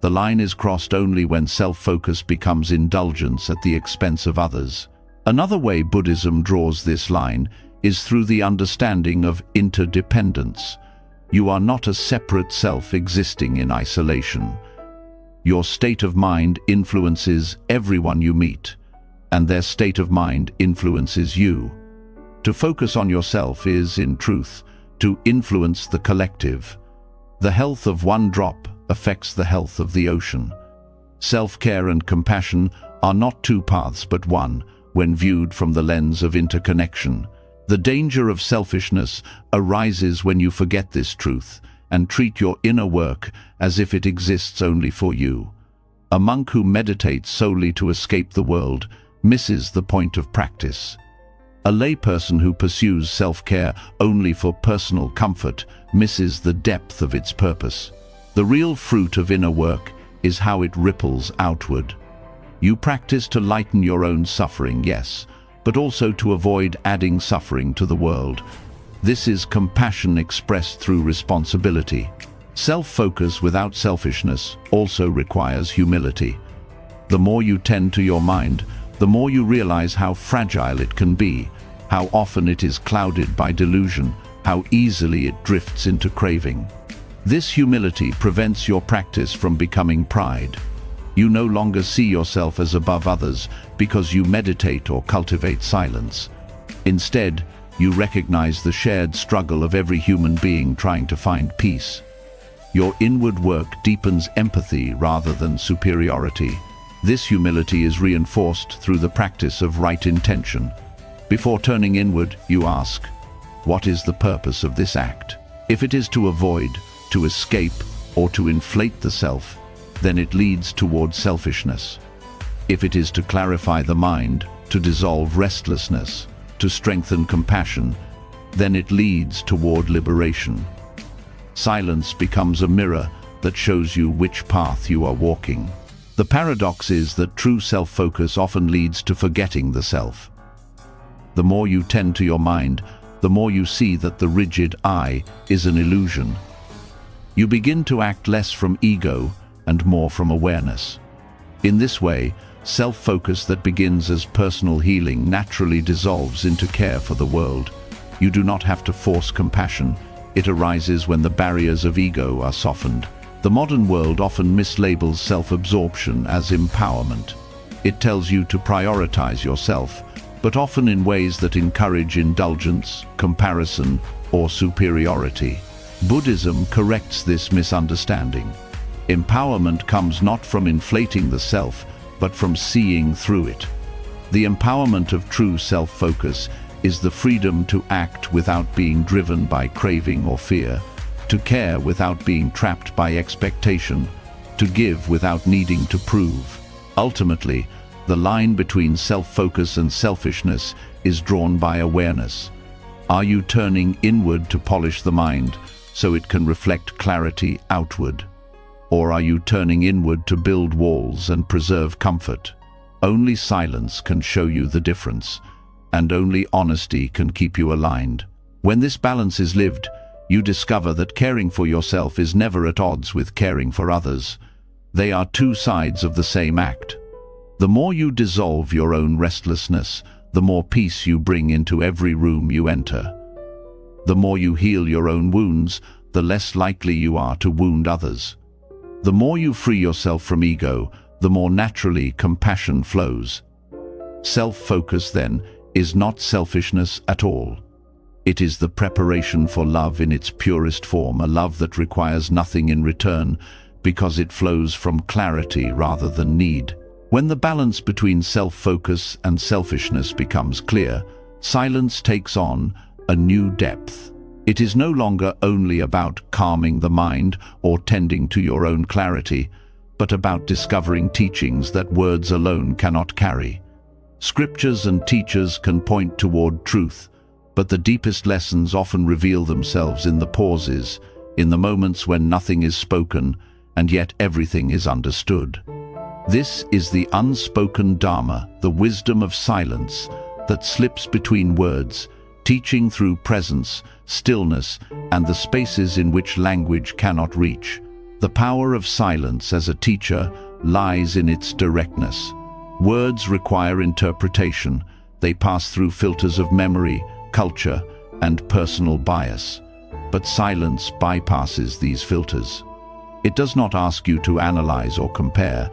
The line is crossed only when self-focus becomes indulgence at the expense of others. Another way Buddhism draws this line is through the understanding of interdependence. You are not a separate self existing in isolation. Your state of mind influences everyone you meet, and their state of mind influences you. To focus on yourself is, in truth, to influence the collective. The health of one drop affects the health of the ocean. Self-care and compassion are not two paths but one, when viewed from the lens of interconnection. The danger of selfishness arises when you forget this truth and treat your inner work as if it exists only for you. A monk who meditates solely to escape the world misses the point of practice. A layperson who pursues self-care only for personal comfort misses the depth of its purpose. The real fruit of inner work is how it ripples outward. You practice to lighten your own suffering, yes, but also to avoid adding suffering to the world. This is compassion expressed through responsibility. Self-focus without selfishness also requires humility. The more you tend to your mind, the more you realize how fragile it can be, how often it is clouded by delusion, how easily it drifts into craving. This humility prevents your practice from becoming pride. You no longer see yourself as above others because you meditate or cultivate silence. Instead, you recognize the shared struggle of every human being trying to find peace. Your inward work deepens empathy rather than superiority. This humility is reinforced through the practice of right intention. Before turning inward, you ask, what is the purpose of this act? If it is to avoid, to escape, or to inflate the self, then it leads toward selfishness. If it is to clarify the mind, to dissolve restlessness, to strengthen compassion, then it leads toward liberation. Silence becomes a mirror that shows you which path you are walking. The paradox is that true self-focus often leads to forgetting the self. The more you tend to your mind, the more you see that the rigid I is an illusion. You begin to act less from ego and more from awareness. In this way, self-focus that begins as personal healing naturally dissolves into care for the world. You do not have to force compassion. It arises when the barriers of ego are softened. The modern world often mislabels self-absorption as empowerment. It tells you to prioritize yourself, but often in ways that encourage indulgence, comparison, or superiority. Buddhism corrects this misunderstanding. Empowerment comes not from inflating the self, but from seeing through it. The empowerment of true self-focus is the freedom to act without being driven by craving or fear, to care without being trapped by expectation, to give without needing to prove. Ultimately, the line between self-focus and selfishness is drawn by awareness. Are you turning inward to polish the mind so it can reflect clarity outward? Or are you turning inward to build walls and preserve comfort? Only silence can show you the difference, and only honesty can keep you aligned. When this balance is lived, you discover that caring for yourself is never at odds with caring for others. They are two sides of the same act. The more you dissolve your own restlessness, the more peace you bring into every room you enter. The more you heal your own wounds, the less likely you are to wound others. The more you free yourself from ego, the more naturally compassion flows. Self-focus, then, is not selfishness at all. It is the preparation for love in its purest form, a love that requires nothing in return because it flows from clarity rather than need. When the balance between self-focus and selfishness becomes clear, silence takes on a new depth. It is no longer only about calming the mind or tending to your own clarity, but about discovering teachings that words alone cannot carry. Scriptures and teachers can point toward truth, but the deepest lessons often reveal themselves in the pauses, in the moments when nothing is spoken and yet everything is understood. This is the unspoken Dharma, the wisdom of silence that slips between words, teaching through presence, stillness, and the spaces in which language cannot reach. The power of silence as a teacher lies in its directness. Words require interpretation. They pass through filters of memory, culture, and personal bias. But silence bypasses these filters. It does not ask you to analyze or compare.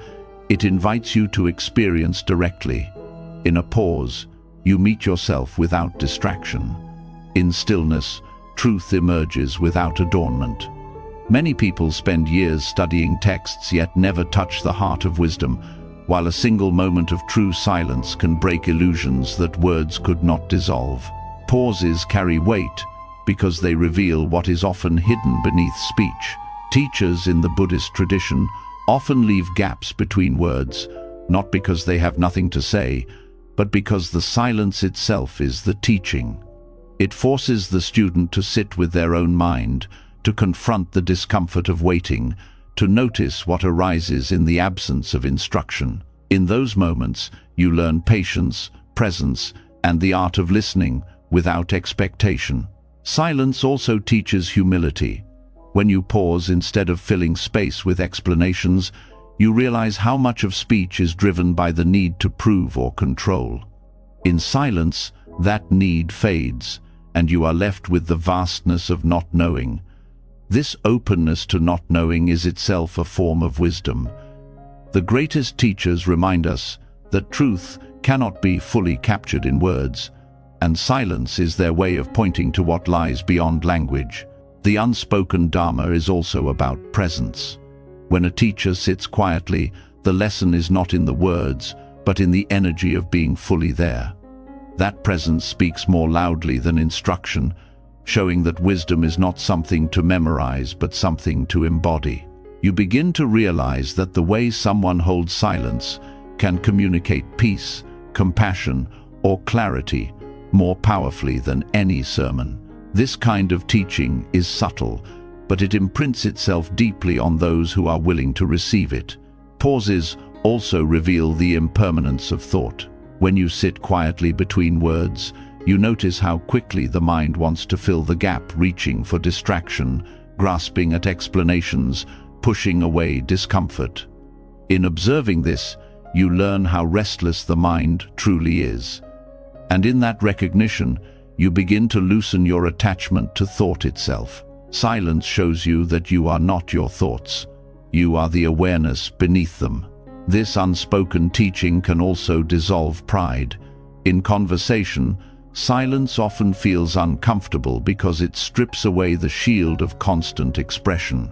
It invites you to experience directly. In a pause, you meet yourself without distraction. In stillness, truth emerges without adornment. Many people spend years studying texts yet never touch the heart of wisdom, while a single moment of true silence can break illusions that words could not dissolve. Pauses carry weight because they reveal what is often hidden beneath speech. Teachers in the Buddhist tradition often leave gaps between words, not because they have nothing to say, but because the silence itself is the teaching. It forces the student to sit with their own mind, to confront the discomfort of waiting, to notice what arises in the absence of instruction. In those moments, you learn patience, presence, and the art of listening without expectation. Silence also teaches humility. When you pause instead of filling space with explanations, you realize how much of speech is driven by the need to prove or control. In silence, that need fades, and you are left with the vastness of not knowing. This openness to not knowing is itself a form of wisdom. The greatest teachers remind us that truth cannot be fully captured in words, and silence is their way of pointing to what lies beyond language. The unspoken Dharma is also about presence. When a teacher sits quietly, the lesson is not in the words, but in the energy of being fully there. That presence speaks more loudly than instruction, showing that wisdom is not something to memorize, but something to embody. You begin to realize that the way someone holds silence can communicate peace, compassion, or clarity more powerfully than any sermon. This kind of teaching is subtle, but it imprints itself deeply on those who are willing to receive it. Pauses also reveal the impermanence of thought. When you sit quietly between words, you notice how quickly the mind wants to fill the gap, reaching for distraction, grasping at explanations, pushing away discomfort. In observing this, you learn how restless the mind truly is. And in that recognition, you begin to loosen your attachment to thought itself. Silence shows you that you are not your thoughts. You are the awareness beneath them. This unspoken teaching can also dissolve pride. In conversation, silence often feels uncomfortable because it strips away the shield of constant expression.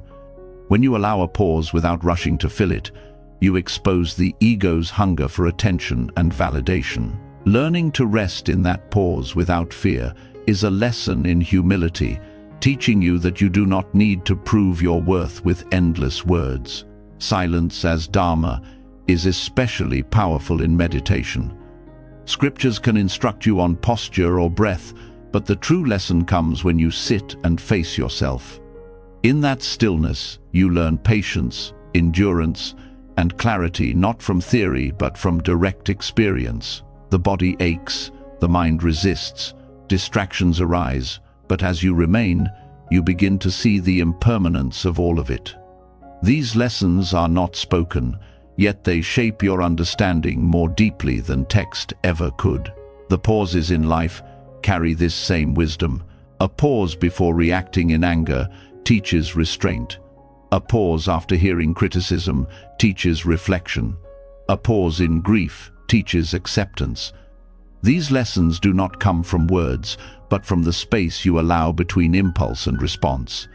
When you allow a pause without rushing to fill it, you expose the ego's hunger for attention and validation. Learning to rest in that pause without fear is a lesson in humility, teaching you that you do not need to prove your worth with endless words. Silence as Dharma is especially powerful in meditation. Scriptures can instruct you on posture or breath, but the true lesson comes when you sit and face yourself. In that stillness, you learn patience, endurance, and clarity, not from theory but from direct experience. The body aches, the mind resists, distractions arise, but as you remain, you begin to see the impermanence of all of it. These lessons are not spoken, yet they shape your understanding more deeply than text ever could. The pauses in life carry this same wisdom. A pause before reacting in anger teaches restraint. A pause after hearing criticism teaches reflection. A pause in grief teaches acceptance. These lessons do not come from words, but from the space you allow between impulse and response.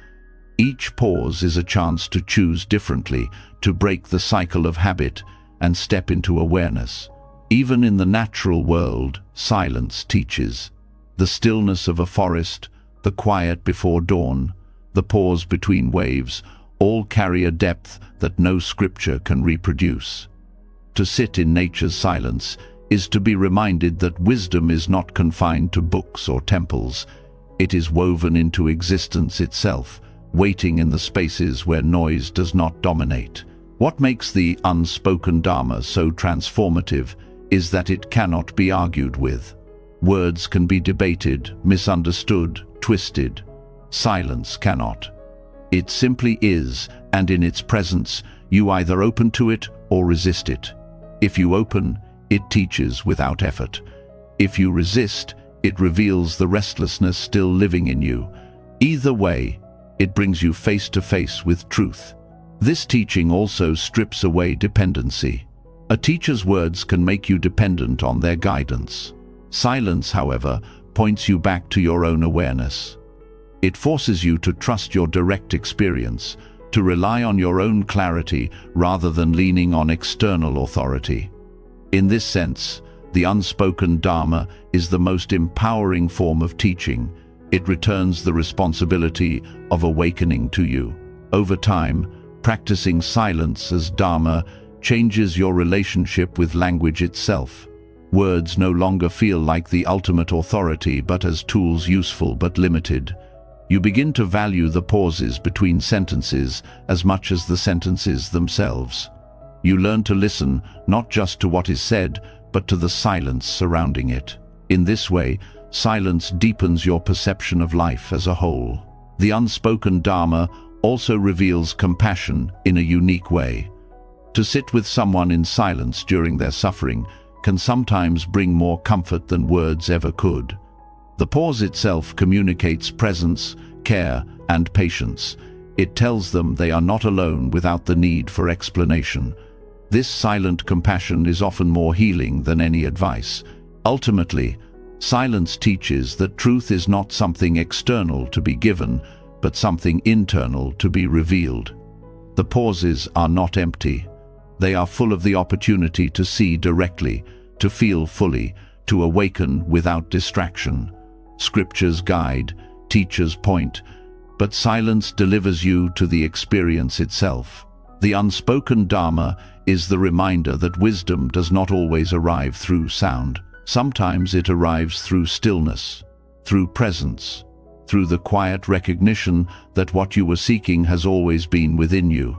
Each pause is a chance to choose differently, to break the cycle of habit and step into awareness. Even in the natural world, silence teaches. The stillness of a forest, the quiet before dawn, the pause between waves, all carry a depth that no scripture can reproduce. To sit in nature's silence is to be reminded that wisdom is not confined to books or temples. It is woven into existence itself, waiting in the spaces where noise does not dominate. What makes the unspoken Dharma so transformative is that it cannot be argued with. Words can be debated, misunderstood, twisted. Silence cannot. It simply is, and in its presence, you either open to it or resist it. If you open, it teaches without effort. If you resist, it reveals the restlessness still living in you. Either way, it brings you face to face with truth. This teaching also strips away dependency. A teacher's words can make you dependent on their guidance. Silence, however, points you back to your own awareness. It forces you to trust your direct experience, to rely on your own clarity rather than leaning on external authority. In this sense, the unspoken Dharma is the most empowering form of teaching. It returns the responsibility of awakening to you. Over time, practicing silence as Dharma changes your relationship with language itself. Words no longer feel like the ultimate authority, but as tools useful but limited. You begin to value the pauses between sentences as much as the sentences themselves. You learn to listen not just to what is said, but to the silence surrounding it. In this way, silence deepens your perception of life as a whole. The unspoken Dharma also reveals compassion in a unique way. To sit with someone in silence during their suffering can sometimes bring more comfort than words ever could. The pause itself communicates presence, care, and patience. It tells them they are not alone without the need for explanation. This silent compassion is often more healing than any advice. Ultimately, silence teaches that truth is not something external to be given, but something internal to be revealed. The pauses are not empty. They are full of the opportunity to see directly, to feel fully, to awaken without distraction. Scriptures guide, teachers point, but silence delivers you to the experience itself. The unspoken Dharma is the reminder that wisdom does not always arrive through sound. Sometimes it arrives through stillness, through presence, through the quiet recognition that what you were seeking has always been within you.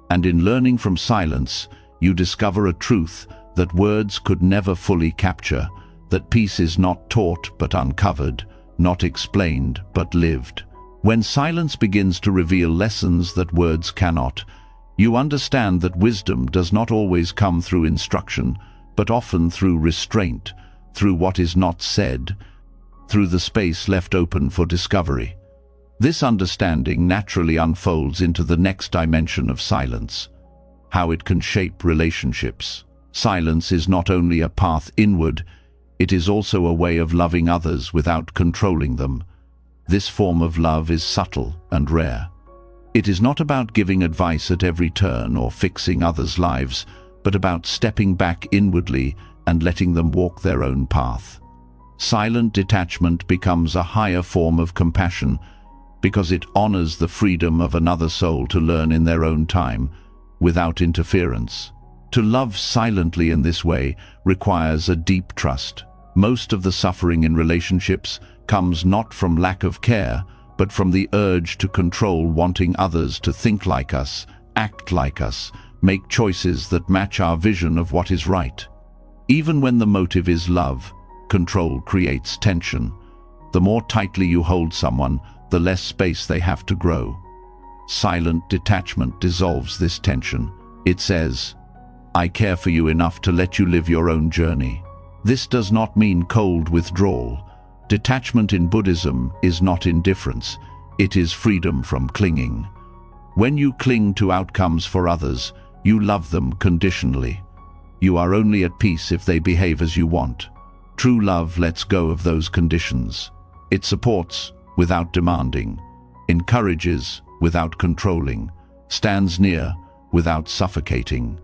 And in learning from silence, you discover a truth that words could never fully capture, that peace is not taught but uncovered, not explained but lived. When silence begins to reveal lessons that words cannot, you understand that wisdom does not always come through instruction, but often through restraint, through what is not said, through the space left open for discovery. This understanding naturally unfolds into the next dimension of silence, how it can shape relationships. Silence is not only a path inward, it is also a way of loving others without controlling them. This form of love is subtle and rare. It is not about giving advice at every turn or fixing others' lives, but about stepping back inwardly and letting them walk their own path. Silent detachment becomes a higher form of compassion because it honors the freedom of another soul to learn in their own time, without interference. To love silently in this way requires a deep trust. Most of the suffering in relationships comes not from lack of care, but from the urge to control, wanting others to think like us, act like us, make choices that match our vision of what is right. Even when the motive is love, control creates tension. The more tightly you hold someone, the less space they have to grow. Silent detachment dissolves this tension. It says, "I care for you enough to let you live your own journey." This does not mean cold withdrawal. Detachment in Buddhism is not indifference, it is freedom from clinging. When you cling to outcomes for others, you love them conditionally. You are only at peace if they behave as you want. True love lets go of those conditions. It supports without demanding, encourages without controlling, stands near without suffocating.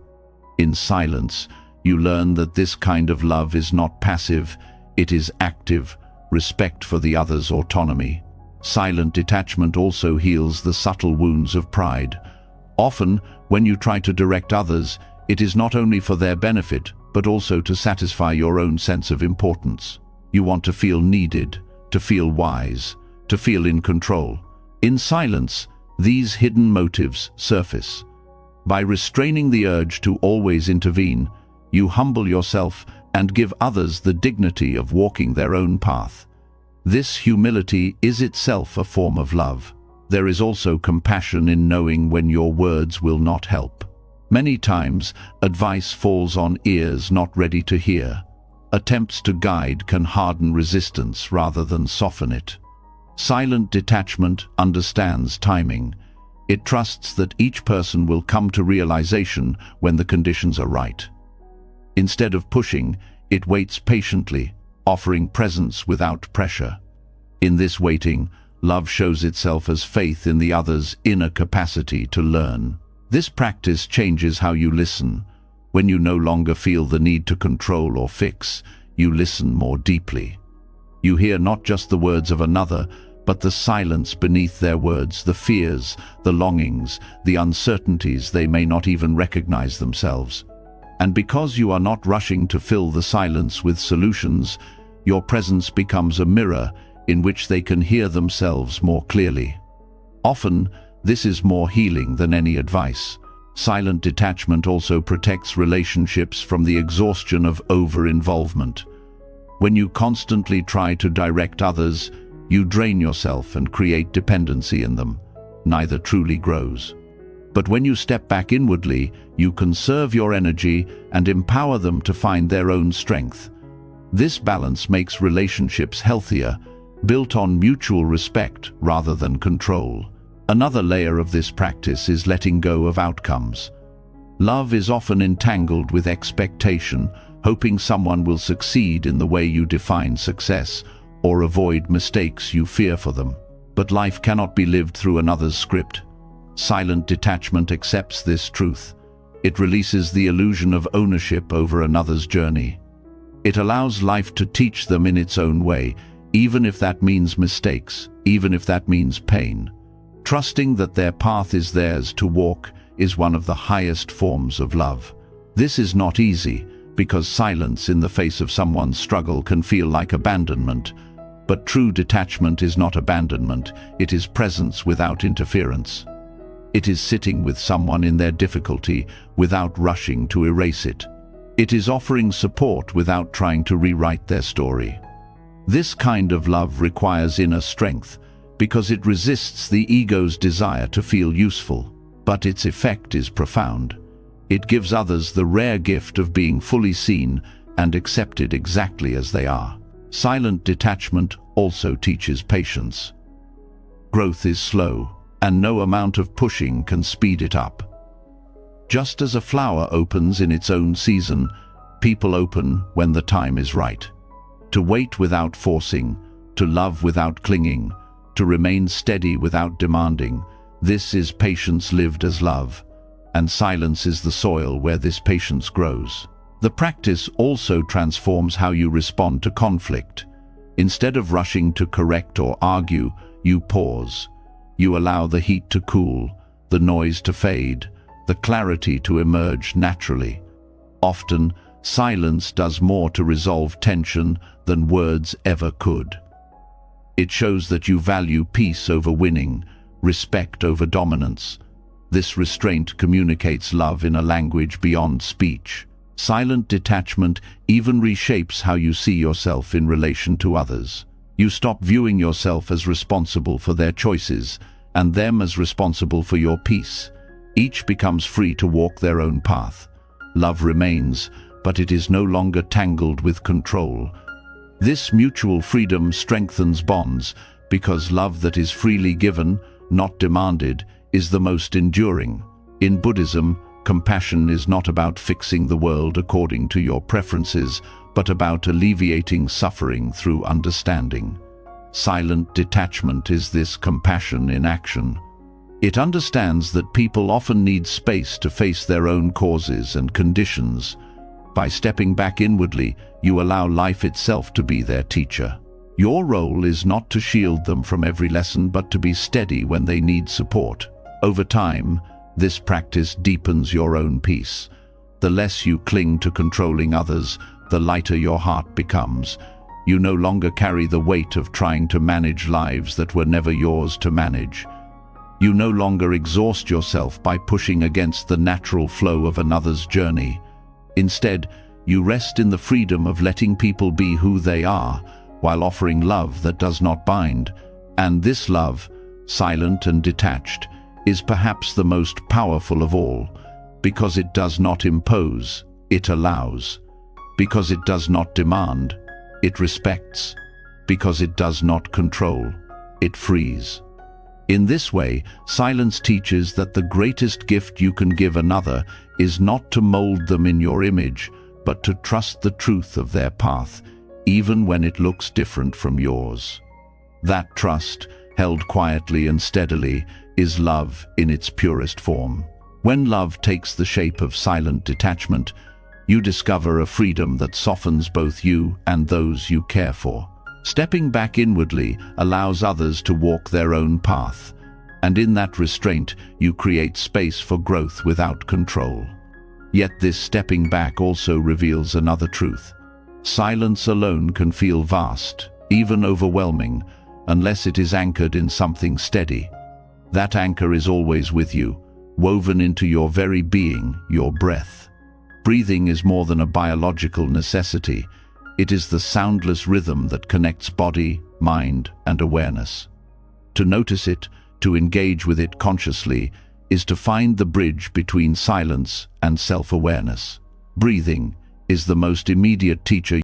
In silence, you learn that this kind of love is not passive, it is active, respect for the other's autonomy. Silent detachment also heals the subtle wounds of pride. Often, when you try to direct others, it is not only for their benefit, but also to satisfy your own sense of importance. You want to feel needed, to feel wise, to feel in control. In silence, these hidden motives surface. By restraining the urge to always intervene, you humble yourself and give others the dignity of walking their own path. This humility is itself a form of love. There is also compassion in knowing when your words will not help. Many times, advice falls on ears not ready to hear. Attempts to guide can harden resistance rather than soften it. Silent detachment understands timing. It trusts that each person will come to realization when the conditions are right. Instead of pushing, it waits patiently, offering presence without pressure. In this waiting, love shows itself as faith in the other's inner capacity to learn. This practice changes how you listen. When you no longer feel the need to control or fix, you listen more deeply. You hear not just the words of another, but the silence beneath their words, the fears, the longings, the uncertainties they may not even recognize themselves. And because you are not rushing to fill the silence with solutions, your presence becomes a mirror in which they can hear themselves more clearly. Often, this is more healing than any advice. Silent detachment also protects relationships from the exhaustion of over-involvement. When you constantly try to direct others, you drain yourself and create dependency in them. Neither truly grows. But when you step back inwardly, you conserve your energy and empower them to find their own strength. This balance makes relationships healthier, built on mutual respect rather than control. Another layer of this practice is letting go of outcomes. Love is often entangled with expectation, hoping someone will succeed in the way you define success, or avoid mistakes you fear for them. But life cannot be lived through another's script. Silent detachment accepts this truth. It releases the illusion of ownership over another's journey. It allows life to teach them in its own way, even if that means mistakes, even if that means pain. Trusting that their path is theirs to walk is one of the highest forms of love. This is not easy, because silence in the face of someone's struggle can feel like abandonment. But true detachment is not abandonment, it is presence without interference. It is sitting with someone in their difficulty without rushing to erase it. It is offering support without trying to rewrite their story. This kind of love requires inner strength, because it resists the ego's desire to feel useful. But its effect is profound. It gives others the rare gift of being fully seen and accepted exactly as they are. Silent detachment also teaches patience. Growth is slow, and no amount of pushing can speed it up. Just as a flower opens in its own season, people open when the time is right. To wait without forcing, to love without clinging, to remain steady without demanding, this is patience lived as love, and silence is the soil where this patience grows. The practice also transforms how you respond to conflict. Instead of rushing to correct or argue, you pause. You allow the heat to cool, the noise to fade, the clarity to emerge naturally. Often, silence does more to resolve tension than words ever could. It shows that you value peace over winning, respect over dominance. This restraint communicates love in a language beyond speech. Silent detachment even reshapes how you see yourself in relation to others. You stop viewing yourself as responsible for their choices and them as responsible for your peace. Each becomes free to walk their own path. Love remains, but it is no longer tangled with control. This mutual freedom strengthens bonds because love that is freely given, not demanded, is the most enduring. In Buddhism, compassion is not about fixing the world according to your preferences, but about alleviating suffering through understanding. Silent detachment is this compassion in action. It understands that people often need space to face their own causes and conditions. By stepping back inwardly, you allow life itself to be their teacher. Your role is not to shield them from every lesson, but to be steady when they need support. Over time, this practice deepens your own peace. The less you cling to controlling others, the lighter your heart becomes. You no longer carry the weight of trying to manage lives that were never yours to manage. You no longer exhaust yourself by pushing against the natural flow of another's journey. Instead, you rest in the freedom of letting people be who they are, while offering love that does not bind. And this love, silent and detached, is perhaps the most powerful of all, because it does not impose, it allows. Because it does not demand, it respects. Because it does not control, it frees. In this way, silence teaches that the greatest gift you can give another is not to mold them in your image, but to trust the truth of their path, even when it looks different from yours. That trust, held quietly and steadily, is love in its purest form. When love takes the shape of silent detachment, you discover a freedom that softens both you and those you care for. Stepping back inwardly allows others to walk their own path, and in that restraint you create space for growth without control. Yet this stepping back also reveals another truth. Silence alone can feel vast, even overwhelming, unless it is anchored in something steady. That anchor is always with you, woven into your very being, your breath. Breathing is more than a biological necessity. It is the soundless rhythm that connects body, mind, and awareness. To notice it, to engage with it consciously, is to find the bridge between silence and self-awareness. Breathing is the most immediate teacher